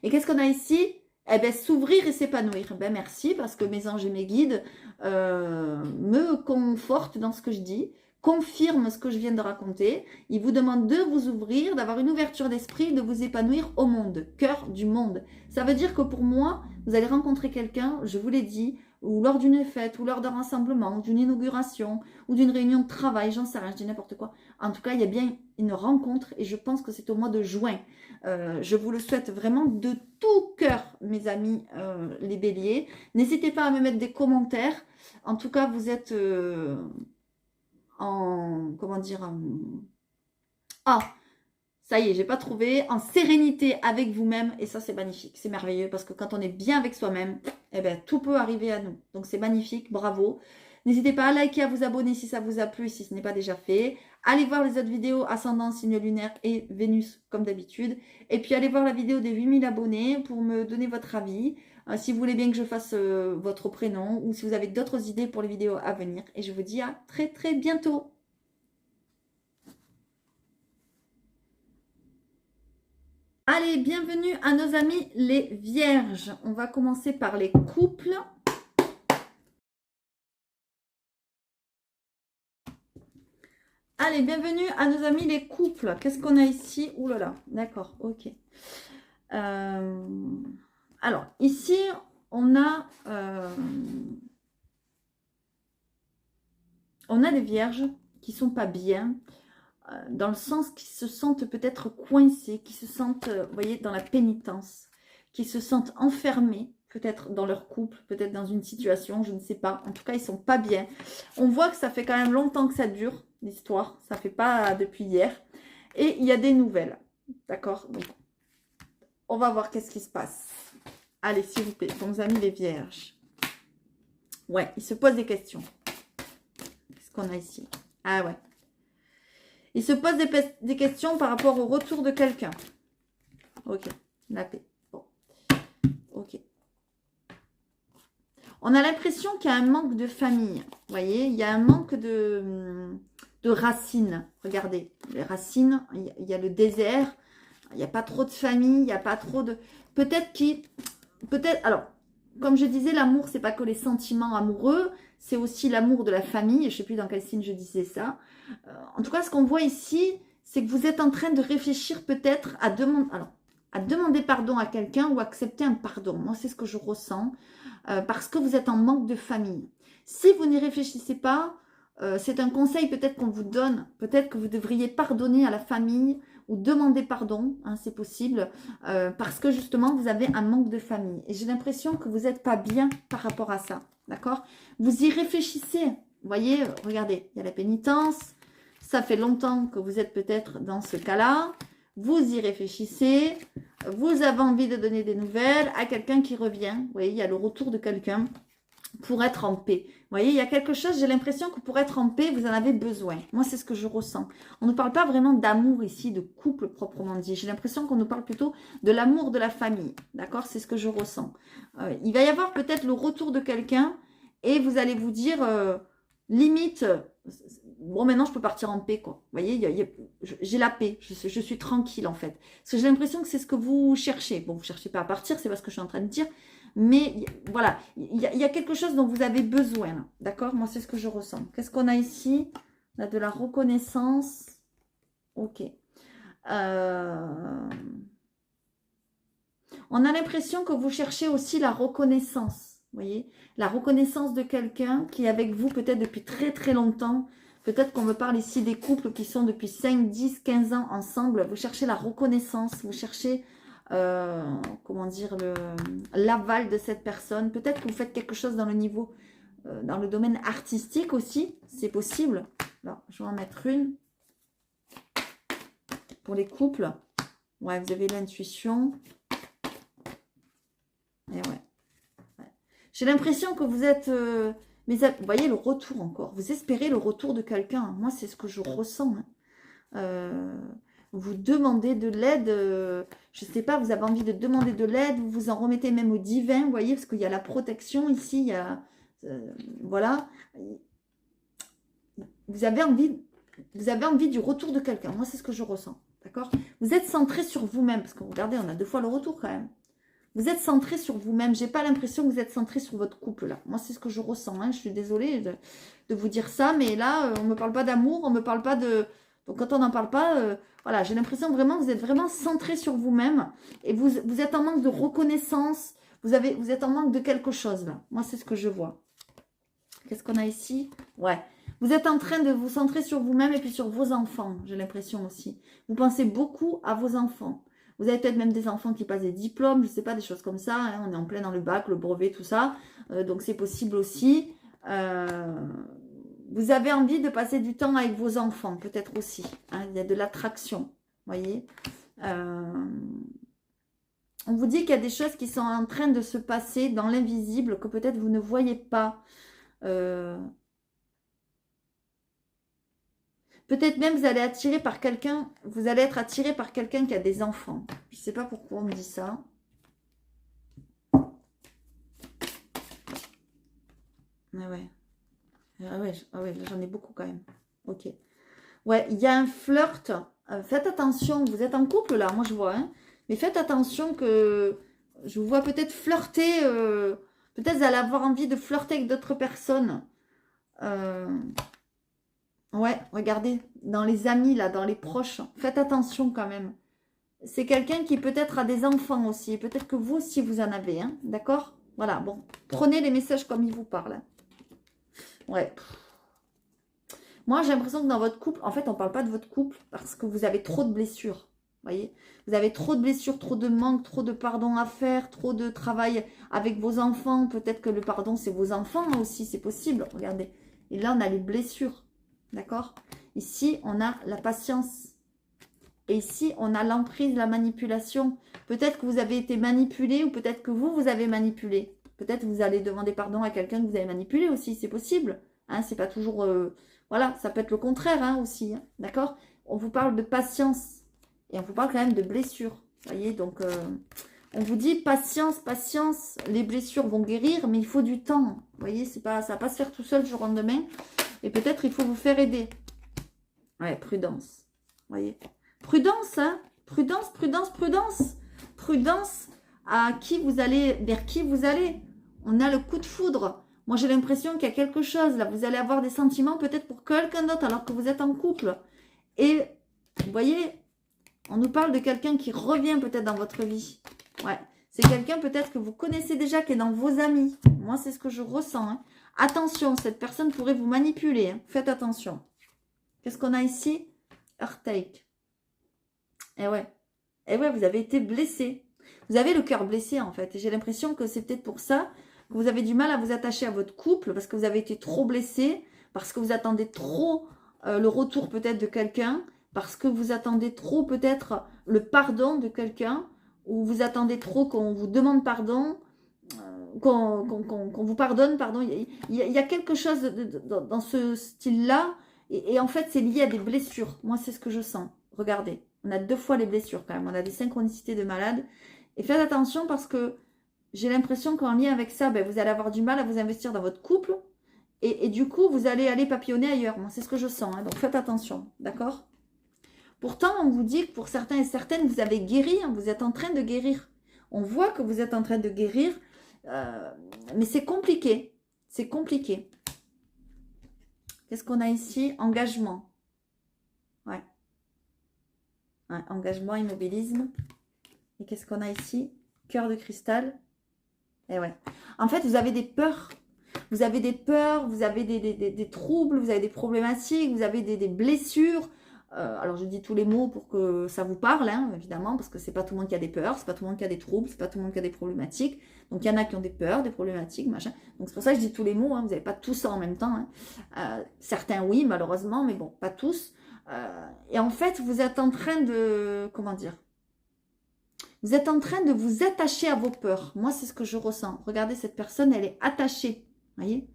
Et qu'est-ce qu'on a ici? Eh bien, s'ouvrir et s'épanouir. Ben, merci, parce que mes anges et mes guides me confortent dans ce que je dis, confirme ce que je viens de raconter. Il vous demande de vous ouvrir, d'avoir une ouverture d'esprit, de vous épanouir au monde, cœur du monde. Ça veut dire que pour moi, vous allez rencontrer quelqu'un, je vous l'ai dit, ou lors d'une fête, ou lors d'un rassemblement, ou d'une inauguration, ou d'une réunion de travail, j'en sais rien, je dis n'importe quoi. En tout cas, il y a bien une rencontre et je pense que c'est au mois de juin. Je vous le souhaite vraiment de tout cœur, mes amis, les béliers. N'hésitez pas à me mettre des commentaires. En tout cas, vous êtes comment dire, ah, ça y est, j'ai pas trouvé, en sérénité avec vous-même, et ça c'est magnifique, c'est merveilleux, parce que quand on est bien avec soi-même, eh ben, tout peut arriver à nous, donc c'est magnifique, bravo. N'hésitez pas à liker, à vous abonner si ça vous a plu, si ce n'est pas déjà fait. Allez voir les autres vidéos, ascendant, signe lunaire et Vénus, comme d'habitude. Et puis allez voir la vidéo des 8000 abonnés pour me donner votre avis. Si vous voulez bien que je fasse votre prénom ou si vous avez d'autres idées pour les vidéos à venir. Et je vous dis à très très bientôt. Allez, bienvenue à nos amis les vierges. On va commencer par les couples. Allez, bienvenue à nos amis les couples. Qu'est-ce qu'on a ici? Ouh là là, d'accord, ok. Alors, ici, on a des vierges qui sont pas bien, dans le sens qu'ils se sentent peut-être coincés, qui se sentent, vous voyez, dans la pénitence, qui se sentent enfermés, peut-être dans leur couple, peut-être dans une situation, je ne sais pas. En tout cas, ils sont pas bien. On voit que ça fait quand même longtemps que ça dure, l'histoire. Ça fait pas depuis hier. Et il y a des nouvelles. D'accord? Donc, on va voir qu'est-ce qui se passe. Allez, s'il vous plaît, pour nos amis les vierges. Ouais, ils se posent des questions. Qu'est-ce qu'on a ici? Ah ouais. Ils se posent des questions par rapport au retour de quelqu'un. Ok, la paix. Bon. Ok. On a l'impression qu'il y a un manque de famille. Vous voyez, il y a un manque de racines. Regardez, les racines, il y a le désert. Il n'y a pas trop de famille, il n'y a pas trop de... Peut-être... Alors, comme je disais, l'amour, c'est pas que les sentiments amoureux, c'est aussi l'amour de la famille. Je ne sais plus dans quel signe je disais ça. En tout cas, ce qu'on voit ici, c'est que vous êtes en train de réfléchir peut-être à demander pardon à quelqu'un ou accepter un pardon. Moi, c'est ce que je ressens parce que vous êtes en manque de famille. Si vous n'y réfléchissez pas, c'est un conseil peut-être qu'on vous donne. Peut-être que vous devriez pardonner à la famille ou demander pardon, hein, c'est possible, parce que justement, vous avez un manque de famille. Et j'ai l'impression que vous n'êtes pas bien par rapport à ça, d'accord? Vous y réfléchissez. Vous voyez, regardez, il y a la pénitence. Ça fait longtemps que vous êtes peut-être dans ce cas-là. Vous y réfléchissez. Vous avez envie de donner des nouvelles à quelqu'un qui revient. Vous voyez, il y a le retour de quelqu'un pour être en paix. Vous voyez, il y a quelque chose, j'ai l'impression que pour être en paix, vous en avez besoin. Moi, c'est ce que je ressens. On ne parle pas vraiment d'amour ici, de couple proprement dit. J'ai l'impression qu'on nous parle plutôt de l'amour de la famille. D'accord? C'est ce que je ressens. Il va y avoir peut-être le retour de quelqu'un et vous allez vous dire, limite, bon, maintenant, je peux partir en paix, quoi. Vous voyez, j'ai la paix. Je suis tranquille, en fait. Parce que j'ai l'impression que c'est ce que vous cherchez. Bon, vous ne cherchez pas à partir, c'est pas ce que je suis en train de dire. Mais voilà, il y a quelque chose dont vous avez besoin. D'accord? Moi, c'est ce que je ressens. Qu'est-ce qu'on a ici? On a de la reconnaissance. Ok. On a l'impression que vous cherchez aussi la reconnaissance. Vous voyez? La reconnaissance de quelqu'un qui est avec vous peut-être depuis très très longtemps. Peut-être qu'on me parle ici des couples qui sont depuis 5, 10, 15 ans ensemble. Vous cherchez la reconnaissance. Vous cherchez... comment dire, l'aval de cette personne. Peut-être que vous faites quelque chose dans le niveau, dans le domaine artistique aussi, c'est possible. Alors, je vais en mettre une. Pour les couples, ouais, vous avez l'intuition. Et ouais. J'ai l'impression que vous êtes... mais vous voyez le retour encore. Vous espérez le retour de quelqu'un. Moi, c'est ce que je ressens. Vous demandez de l'aide, je ne sais pas, vous avez envie de demander de l'aide, vous vous en remettez même au divin, vous voyez, parce qu'il y a la protection ici, il y a, voilà, vous avez envie du retour de quelqu'un, moi c'est ce que je ressens, d'accord? Vous êtes centré sur vous-même, parce que regardez, on a 2 fois le retour quand même, Vous êtes centré sur vous-même. J'ai pas l'impression que vous êtes centré sur votre couple, là. Moi, c'est ce que je ressens, hein. Je suis désolée de vous dire ça, mais là, on me parle pas d'amour, on me parle pas de... Donc, quand on n'en parle pas, voilà, j'ai l'impression vraiment que vous êtes vraiment centré sur vous-même et vous êtes en manque de reconnaissance. Vous êtes en manque de quelque chose, là. Moi, c'est ce que je vois. Qu'est-ce qu'on a ici? Ouais. Vous êtes en train de vous centrer sur vous-même et puis sur vos enfants, j'ai l'impression aussi. Vous pensez beaucoup à vos enfants. Vous avez peut-être même des enfants qui passent des diplômes, je ne sais pas, des choses comme ça. Hein. On est en plein dans le bac, le brevet, tout ça. Donc, c'est possible aussi. Vous avez envie de passer du temps avec vos enfants, peut-être aussi. Hein. Il y a de l'attraction, voyez. On vous dit qu'il y a des choses qui sont en train de se passer dans l'invisible, que peut-être vous ne voyez pas. Peut-être même vous allez attirer par quelqu'un, vous allez être attiré par quelqu'un qui a des enfants. Je ne sais pas pourquoi on me dit ça. Ah ouais. Ah ouais, j'en ai beaucoup quand même. Ok. Ouais, il y a un flirt. Faites attention, vous êtes en couple là, moi je vois. Hein, mais faites attention que je vous vois peut-être flirter. Peut-être vous allez avoir envie de flirter avec d'autres personnes. Ouais, regardez, dans les amis là, dans les proches. Faites attention quand même. C'est quelqu'un qui peut-être a des enfants aussi. Peut-être que vous aussi vous en avez. Hein, d'accord? Voilà, bon. Prenez les messages comme ils vous parlent. Ouais. Moi, j'ai l'impression que dans votre couple, en fait, on ne parle pas de votre couple parce que vous avez trop de blessures. Voyez, vous avez trop de blessures, trop de manque, trop de pardon à faire, trop de travail avec vos enfants. Peut-être que le pardon, c'est vos enfants aussi, c'est possible. Regardez. Et là, on a les blessures. D'accord? Ici, on a la patience. Et ici, on a l'emprise, la manipulation. Peut-être que vous avez été manipulé ou peut-être que vous avez manipulé. Peut-être que vous allez demander pardon à quelqu'un que vous avez manipulé aussi. C'est possible. Hein, c'est pas toujours... voilà, ça peut être le contraire hein, aussi. Hein, d'accord? On vous parle de patience. Et on vous parle quand même de blessures. Vous voyez, donc... on vous dit patience, patience. Les blessures vont guérir, mais il faut du temps. Vous voyez, c'est pas, ça va pas se faire tout seul du jour au lendemain. Et peut-être il faut vous faire aider. Ouais, prudence. Vous voyez? Prudence, hein? Prudence, prudence, prudence. Prudence à qui vous allez, vers qui vous allez. On a le coup de foudre. Moi, j'ai l'impression qu'il y a quelque chose. Là, vous allez avoir des sentiments peut-être pour quelqu'un d'autre alors que vous êtes en couple. Et, vous voyez, on nous parle de quelqu'un qui revient peut-être dans votre vie. Ouais. C'est quelqu'un peut-être que vous connaissez déjà, qui est dans vos amis. Moi, c'est ce que je ressens. Hein. Attention, cette personne pourrait vous manipuler. Hein. Faites attention. Qu'est-ce qu'on a ici? Heartache. Eh ouais. Eh ouais, vous avez été blessé. Vous avez le cœur blessé, en fait. Et j'ai l'impression que c'est peut-être pour ça que vous avez du mal à vous attacher à votre couple, parce que vous avez été trop blessé, parce que vous attendez trop le retour peut-être de quelqu'un, parce que vous attendez trop peut-être le pardon de quelqu'un, ou vous attendez trop qu'on vous demande pardon, qu'on vous pardonne, pardon. Il y a quelque chose dans ce style-là, et en fait, c'est lié à des blessures. Moi, c'est ce que je sens. Regardez, on a 2 fois les blessures quand même. On a des synchronicités de malades. Et faites attention parce que j'ai l'impression qu'en lien avec ça, ben, vous allez avoir du mal à vous investir dans votre couple. Et du coup, vous allez aller papillonner ailleurs. Moi, c'est ce que je sens. Hein. Donc, faites attention. D'accord? Pourtant, on vous dit que pour certains et certaines, vous avez guéri. Hein, vous êtes en train de guérir. On voit que vous êtes en train de guérir. Mais c'est compliqué. C'est compliqué. Qu'est-ce qu'on a ici? Engagement. Ouais. Ouais. Engagement, immobilisme. Et qu'est-ce qu'on a ici? Cœur de cristal. Et ouais. En fait, vous avez des peurs. Vous avez des peurs, vous avez des troubles, vous avez des problématiques, vous avez des blessures. Alors, je dis tous les mots pour que ça vous parle, hein, évidemment, parce que c'est pas tout le monde qui a des peurs, c'est pas tout le monde qui a des troubles, c'est pas tout le monde qui a des problématiques. Donc, il y en a qui ont des peurs, des problématiques, machin. Donc, c'est pour ça que je dis tous les mots, hein, vous n'avez pas tout ça en même temps. Hein. Certains, oui, malheureusement, mais bon, pas tous. Et en fait, vous êtes en train de... Comment dire? Vous êtes en train de vous attacher à vos peurs. Moi, c'est ce que je ressens. Regardez, cette personne, elle est attachée. Vous voyez?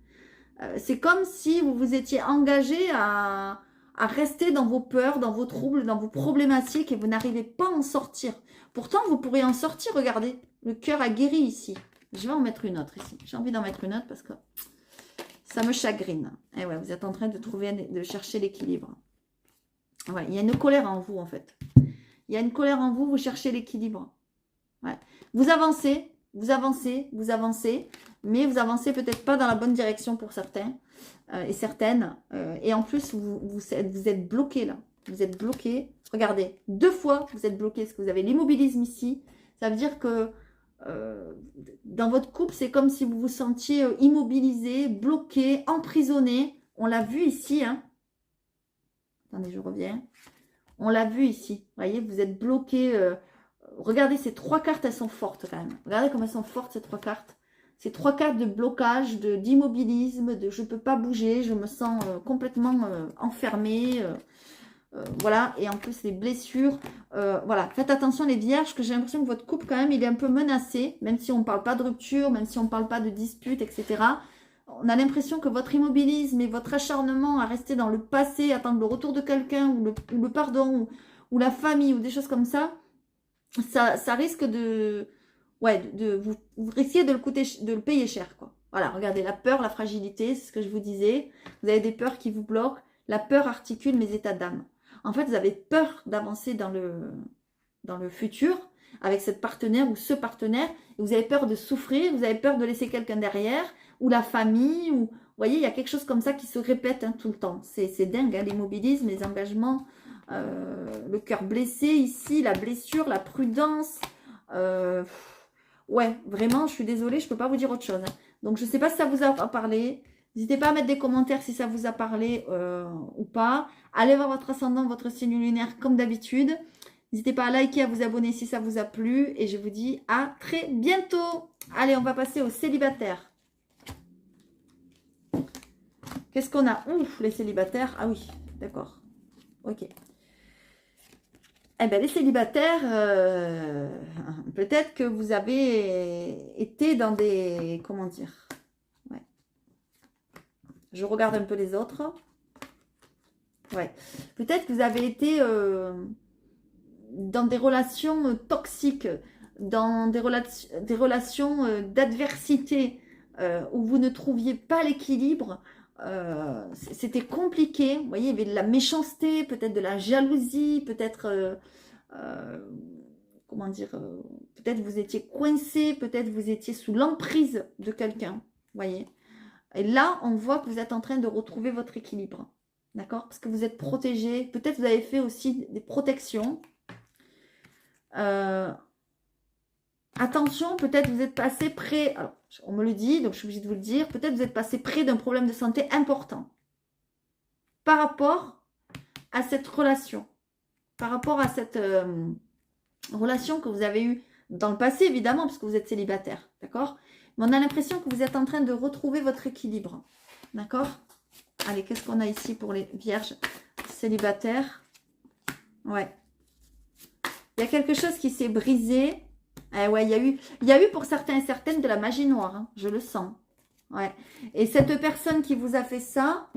C'est comme si vous vous étiez engagé à rester dans vos peurs, dans vos troubles, dans vos problématiques et vous n'arrivez pas à en sortir. Pourtant, vous pourrez en sortir. Regardez, le cœur a guéri ici. Je vais en mettre une autre ici. J'ai envie d'en mettre une autre parce que ça me chagrine. Et ouais, vous êtes en train de chercher l'équilibre. Ouais, il y a une colère en vous, en fait. Il y a une colère en vous, vous cherchez l'équilibre. Ouais. Vous avancez, vous avancez, vous avancez, mais vous avancez peut-être pas dans la bonne direction pour certains et certaines. Et en plus, vous êtes bloqué là. Vous êtes bloqué. Regardez, 2 fois, vous êtes bloqué parce que vous avez l'immobilisme ici. Ça veut dire que dans votre couple, c'est comme si vous vous sentiez immobilisé, bloqué, emprisonné. On l'a vu ici. Hein. Attendez, je reviens. On l'a vu ici. Vous voyez, vous êtes bloqué. Regardez, ces 3 cartes, elles sont fortes quand même. Regardez comme elles sont fortes, ces 3 cartes. Ces 3 cartes de blocage, d'immobilisme, de je ne peux pas bouger, je me sens complètement enfermée. Voilà, et en plus les blessures. Voilà, faites attention les vierges, que j'ai l'impression que votre couple quand même, il est un peu menacé, même si on ne parle pas de rupture, même si on ne parle pas de dispute, etc. On a l'impression que votre immobilisme et votre acharnement à rester dans le passé, attendre le retour de quelqu'un, ou le pardon, ou la famille, ou des choses comme ça, ça risque de... Ouais, vous risquez de le payer cher, quoi. Voilà, regardez, la peur, la fragilité, c'est ce que je vous disais. Vous avez des peurs qui vous bloquent. La peur articule mes états d'âme. En fait, vous avez peur d'avancer dans le futur avec cette partenaire ou ce partenaire. Et vous avez peur de souffrir, vous avez peur de laisser quelqu'un derrière, ou la famille, ou... Vous voyez, il y a quelque chose comme ça qui se répète hein, tout le temps. C'est dingue, hein, l'immobilisme, les engagements, le cœur blessé ici, la blessure, la prudence. Ouais, vraiment, je suis désolée, je ne peux pas vous dire autre chose. Hein. Donc, je ne sais pas si ça vous a parlé. N'hésitez pas à mettre des commentaires si ça vous a parlé ou pas. Allez voir votre ascendant, votre signe lunaire comme d'habitude. N'hésitez pas à liker, à vous abonner si ça vous a plu. Et je vous dis à très bientôt. Allez, on va passer aux célibataires. Qu'est-ce qu'on a? Ouf, les célibataires. Ah oui, d'accord. Ok. Eh bien, les célibataires, peut-être que vous avez été dans des... Comment dire? Ouais. Je regarde un peu les autres. Ouais. Peut-être que vous avez été dans des relations toxiques, dans des relations d'adversité, où vous ne trouviez pas l'équilibre. C'était compliqué. Vous voyez, il y avait de la méchanceté, peut-être de la jalousie, peut-être... comment dire, peut-être vous étiez coincé, peut-être vous étiez sous l'emprise de quelqu'un, voyez. Et là, on voit que vous êtes en train de retrouver votre équilibre, d'accord? Parce que vous êtes protégé, peut-être vous avez fait aussi des protections. Attention, peut-être vous êtes passé près, alors on me le dit, donc je suis obligée de vous le dire, peut-être vous êtes passé près d'un problème de santé important par rapport à cette relation, par rapport à cette... relation que vous avez eue dans le passé, évidemment, parce que vous êtes célibataire, d'accord? Mais on a l'impression que vous êtes en train de retrouver votre équilibre, d'accord? Allez, qu'est-ce qu'on a ici pour les vierges célibataires? Ouais. Il y a quelque chose qui s'est brisé. Eh ouais, il y a eu pour certains et certaines de la magie noire, hein, je le sens. Ouais. Et cette personne qui vous a fait ça,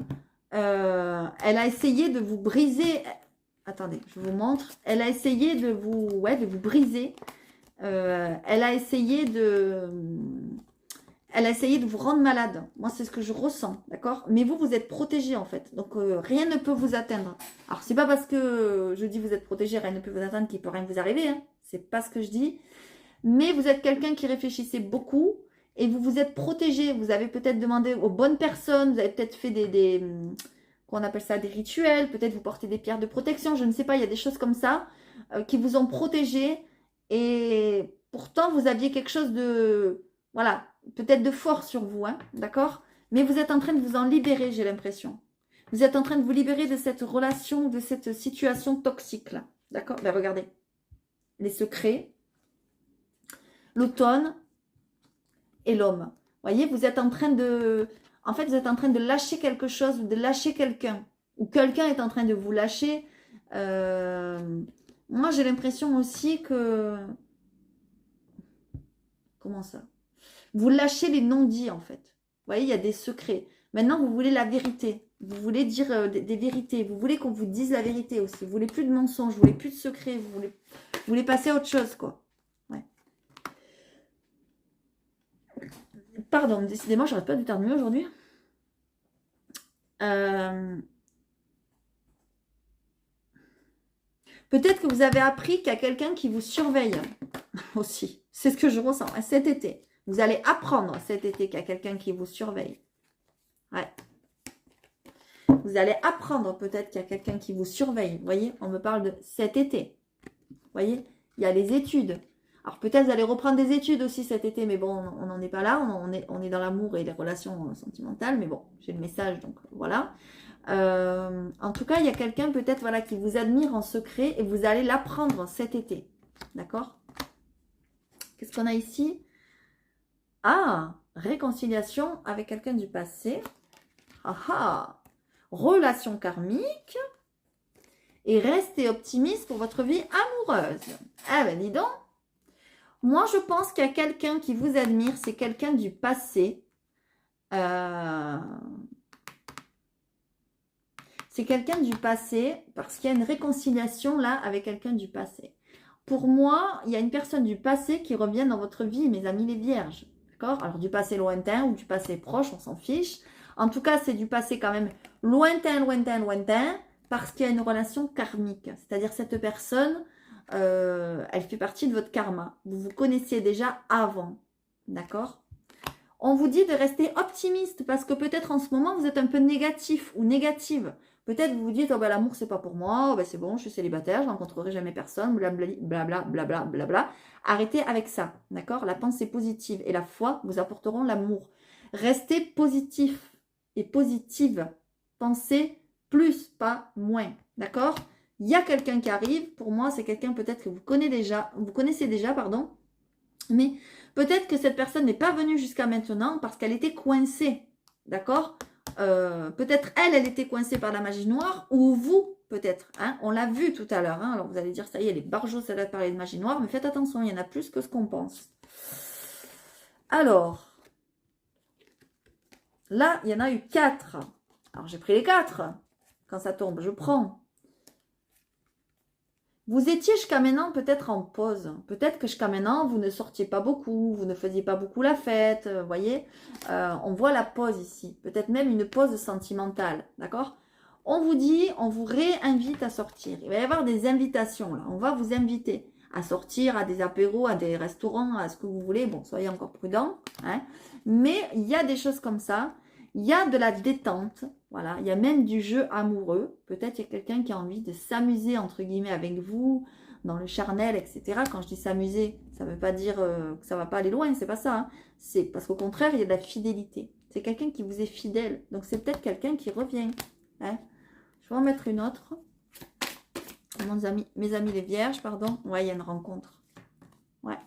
elle a essayé de vous briser... Attendez, je vous montre. Elle a essayé de vous briser. Elle a essayé de vous rendre malade. Moi, c'est ce que je ressens, d'accord? Mais vous, vous êtes protégé en fait. Donc, rien ne peut vous atteindre. Alors, c'est pas parce que je dis vous êtes protégé, rien ne peut vous atteindre, qu'il peut rien vous arriver. Hein. C'est pas ce que je dis. Mais vous êtes quelqu'un qui réfléchissait beaucoup et vous vous êtes protégé. Vous avez peut-être demandé aux bonnes personnes. Vous avez peut-être fait qu'on appelle ça des rituels, peut-être vous portez des pierres de protection, je ne sais pas, il y a des choses comme ça qui vous ont protégé et pourtant vous aviez quelque chose de, voilà, peut-être de fort sur vous, hein, d'accord? Mais vous êtes en train de vous en libérer, j'ai l'impression. Vous êtes en train de vous libérer de cette relation, de cette situation toxique là, d'accord? Ben regardez, les secrets, l'automne et l'homme. Vous voyez, vous êtes en train de... En fait, vous êtes en train de lâcher quelque chose ou de lâcher quelqu'un. Ou quelqu'un est en train de vous lâcher. Moi, j'ai l'impression aussi que... Comment ça? Vous lâchez les non-dits, en fait. Vous voyez, il y a des secrets. Maintenant, vous voulez la vérité. Vous voulez dire des vérités. Vous voulez qu'on vous dise la vérité aussi. Vous voulez plus de mensonges. Vous voulez plus de secrets. Vous voulez passer à autre chose, quoi. Ouais. Pardon, décidément, j'arrête pas d'éternuer aujourd'hui. Peut-être que vous avez appris qu'il y a quelqu'un qui vous surveille. aussi. C'est ce que je ressens. Cet été, vous allez apprendre cet été qu'il y a quelqu'un qui vous surveille. Ouais. Vous allez apprendre peut-être qu'il y a quelqu'un qui vous surveille. Vous voyez, on me parle de cet été. Vous voyez, il y a les études. Alors peut-être vous allez reprendre des études aussi cet été, mais bon, on n'en est pas là. On est dans l'amour et les relations sentimentales. Mais bon, j'ai le message, donc voilà. En tout cas, il y a quelqu'un peut-être voilà, qui vous admire en secret et vous allez l'apprendre cet été. D'accord? Qu'est-ce qu'on a ici? Ah, réconciliation avec quelqu'un du passé. Ah ah, relation karmique. Et restez optimiste pour votre vie amoureuse. Ah ben dis donc. Moi, je pense qu'il y a quelqu'un qui vous admire. C'est quelqu'un du passé. C'est quelqu'un du passé parce qu'il y a une réconciliation là avec quelqu'un du passé. Pour moi, il y a une personne du passé qui revient dans votre vie, mes amis les vierges. D'accord? Alors du passé lointain ou du passé proche, on s'en fiche. En tout cas, c'est du passé quand même lointain, lointain, lointain, parce qu'il y a une relation karmique. C'est-à-dire cette personne, elle fait partie de votre karma. Vous vous connaissiez déjà avant. D'accord? On vous dit de rester optimiste parce que peut-être en ce moment, vous êtes un peu négatif ou négative. Peut-être vous vous dites, oh ben, l'amour, c'est pas pour moi, oh ben, c'est bon, je suis célibataire, je rencontrerai jamais personne, blablabla, blablabla, blablabla. Arrêtez avec ça, d'accord? La pensée positive et la foi vous apporteront l'amour. Restez positif et positive. Pensez plus, pas moins, d'accord? Il y a quelqu'un qui arrive, pour moi, c'est quelqu'un peut-être que vous connaissez déjà, pardon, mais peut-être que cette personne n'est pas venue jusqu'à maintenant parce qu'elle était coincée, d'accord? Peut-être elle était coincée par la magie noire, ou vous, peut-être. Hein, on l'a vu tout à l'heure. Hein, alors vous allez dire, ça y est, les barjots, ça va parler de magie noire, mais faites attention, il y en a plus que ce qu'on pense. Alors, là, il y en a eu 4. Alors, j'ai pris les 4. Quand ça tombe, je prends. Vous étiez jusqu'à maintenant peut-être en pause. Peut-être que jusqu'à maintenant, vous ne sortiez pas beaucoup, vous ne faisiez pas beaucoup la fête, vous voyez. On voit la pause ici. Peut-être même une pause sentimentale, d'accord? On vous dit, on vous réinvite à sortir. Il va y avoir des invitations, là. On va vous inviter à sortir, à des apéros, à des restaurants, à ce que vous voulez. Bon, soyez encore prudents, hein. Mais il y a des choses comme ça. Il y a de la détente, voilà, il y a même du jeu amoureux. Peut-être il y a quelqu'un qui a envie de s'amuser, entre guillemets, avec vous, dans le charnel, etc. Quand je dis s'amuser, ça ne veut pas dire que ça ne va pas aller loin, c'est pas ça. Hein. C'est parce qu'au contraire, il y a de la fidélité. C'est quelqu'un qui vous est fidèle. Donc c'est peut-être quelqu'un qui revient. Hein. Je vais en mettre une autre. Mes amis les vierges, pardon. Ouais, il y a une rencontre. Ouais.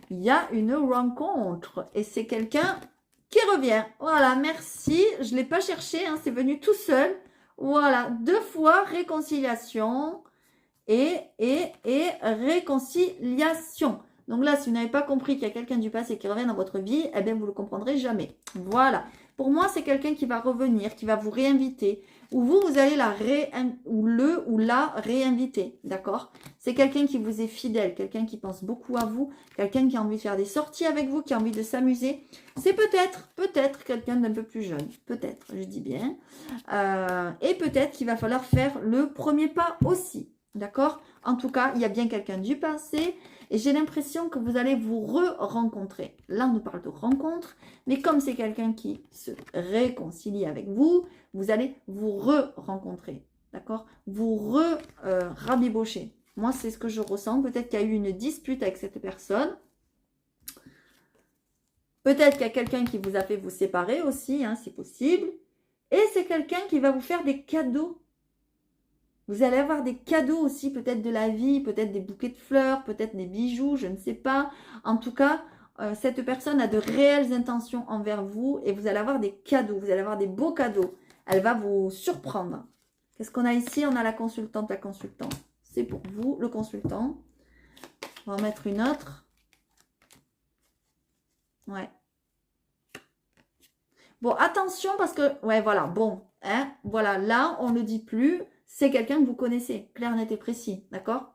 Il y a une rencontre. Et c'est quelqu'un qui revient. Voilà, merci. Je ne l'ai pas cherché, hein, c'est venu tout seul. Voilà, 2 fois réconciliation et réconciliation. Donc là, si vous n'avez pas compris qu'il y a quelqu'un du passé qui revient dans votre vie, eh bien, vous ne le comprendrez jamais. Voilà. Pour moi, c'est quelqu'un qui va revenir, qui va vous réinviter, ou vous allez la réinviter, d'accord? C'est quelqu'un qui vous est fidèle, quelqu'un qui pense beaucoup à vous, quelqu'un qui a envie de faire des sorties avec vous, qui a envie de s'amuser. C'est peut-être quelqu'un d'un peu plus jeune, peut-être, je dis bien. Et peut-être qu'il va falloir faire le premier pas aussi, d'accord? En tout cas, il y a bien quelqu'un du passé et j'ai l'impression que vous allez vous re-rencontrer. Là, on nous parle de rencontre, mais comme c'est quelqu'un qui se réconcilie avec vous, vous allez vous re-rencontrer, d'accord? Vous rabibocher. Moi, c'est ce que je ressens. Peut-être qu'il y a eu une dispute avec cette personne. Peut-être qu'il y a quelqu'un qui vous a fait vous séparer aussi, hein, c'est possible. Et c'est quelqu'un qui va vous faire des cadeaux. Vous allez avoir des cadeaux aussi, peut-être de la vie, peut-être des bouquets de fleurs, peut-être des bijoux, je ne sais pas. En tout cas, cette personne a de réelles intentions envers vous et vous allez avoir des cadeaux, vous allez avoir des beaux cadeaux. Elle va vous surprendre. Qu'est-ce qu'on a ici? On a la consultante, la consultante. C'est pour vous, le consultant. On va en mettre une autre. Ouais. Bon, attention parce que... Ouais, voilà, bon. Hein, voilà, là, on ne le dit plus. C'est quelqu'un que vous connaissez, clair, net et précis, d'accord?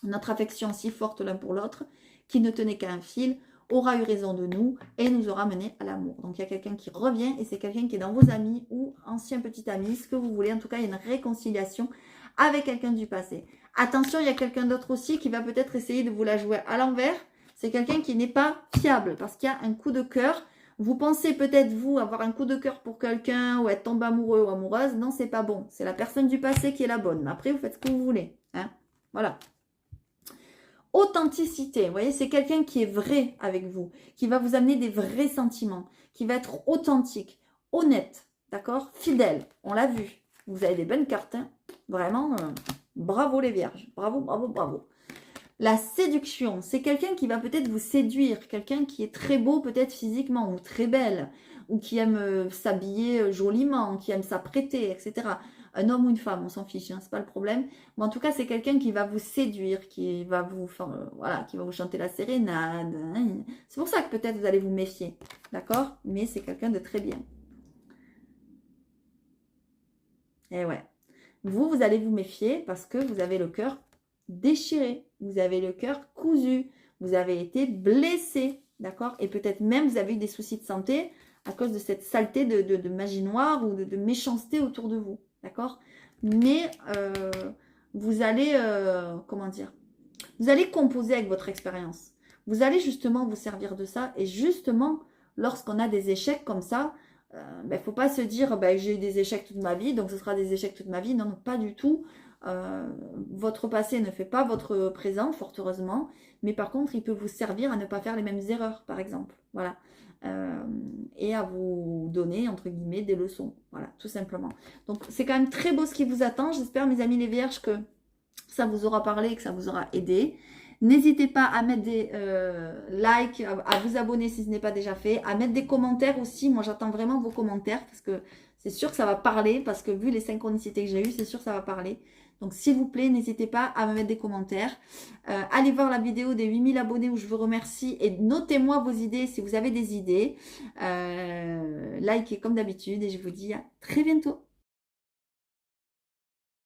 Notre affection si forte l'un pour l'autre, qui ne tenait qu'à un fil, aura eu raison de nous et nous aura mené à l'amour. Donc, il y a quelqu'un qui revient et c'est quelqu'un qui est dans vos amis ou ancien petit ami, ce que vous voulez. En tout cas, il y a une réconciliation avec quelqu'un du passé. Attention, il y a quelqu'un d'autre aussi qui va peut-être essayer de vous la jouer à l'envers. C'est quelqu'un qui n'est pas fiable parce qu'il y a un coup de cœur. Vous pensez peut-être, vous, avoir un coup de cœur pour quelqu'un ou être tombé amoureux ou amoureuse. Non, c'est pas bon. C'est la personne du passé qui est la bonne. Mais après, vous faites ce que vous voulez. Hein, voilà. Authenticité. Vous voyez, c'est quelqu'un qui est vrai avec vous, qui va vous amener des vrais sentiments, qui va être authentique, honnête, d'accord, fidèle. On l'a vu. Vous avez des bonnes cartes. Hein. Vraiment, bravo les vierges. Bravo, bravo, bravo. La séduction, c'est quelqu'un qui va peut-être vous séduire, quelqu'un qui est très beau peut-être physiquement, ou très belle, ou qui aime s'habiller joliment, qui aime s'apprêter, etc. Un homme ou une femme, on s'en fiche, hein, c'est pas le problème. Mais en tout cas, c'est quelqu'un qui va vous séduire, qui va vous, voilà, qui va vous chanter la sérénade. Hein. C'est pour ça que peut-être vous allez vous méfier, d'accord? Mais c'est quelqu'un de très bien. Et ouais. Vous allez vous méfier parce que vous avez le cœur déchiré, vous avez le cœur cousu, vous avez été blessé, d'accord? Et peut-être même vous avez eu des soucis de santé à cause de cette saleté de magie noire ou de méchanceté autour de vous, d'accord? Mais vous allez, comment dire? Vous allez composer avec votre expérience. Vous allez justement vous servir de ça et justement, lorsqu'on a des échecs comme ça, il ne faut pas se dire j'ai eu des échecs toute ma vie, donc ce sera des échecs toute ma vie. Non, non, pas du tout. Votre passé ne fait pas votre présent, fort heureusement, mais par contre, il peut vous servir à ne pas faire les mêmes erreurs, par exemple. Voilà. Et à vous donner, entre guillemets, des leçons. Voilà, tout simplement. Donc, c'est quand même très beau ce qui vous attend. J'espère, mes amis les vierges, que ça vous aura parlé, que ça vous aura aidé. N'hésitez pas à mettre des likes, à vous abonner si ce n'est pas déjà fait, à mettre des commentaires aussi. Moi, j'attends vraiment vos commentaires parce que c'est sûr que ça va parler, parce que vu les synchronicités que j'ai eues, c'est sûr que ça va parler. Donc, s'il vous plaît, n'hésitez pas à me mettre des commentaires. Allez voir la vidéo des 8000 abonnés où je vous remercie et notez-moi vos idées si vous avez des idées. Likez comme d'habitude et je vous dis à très bientôt.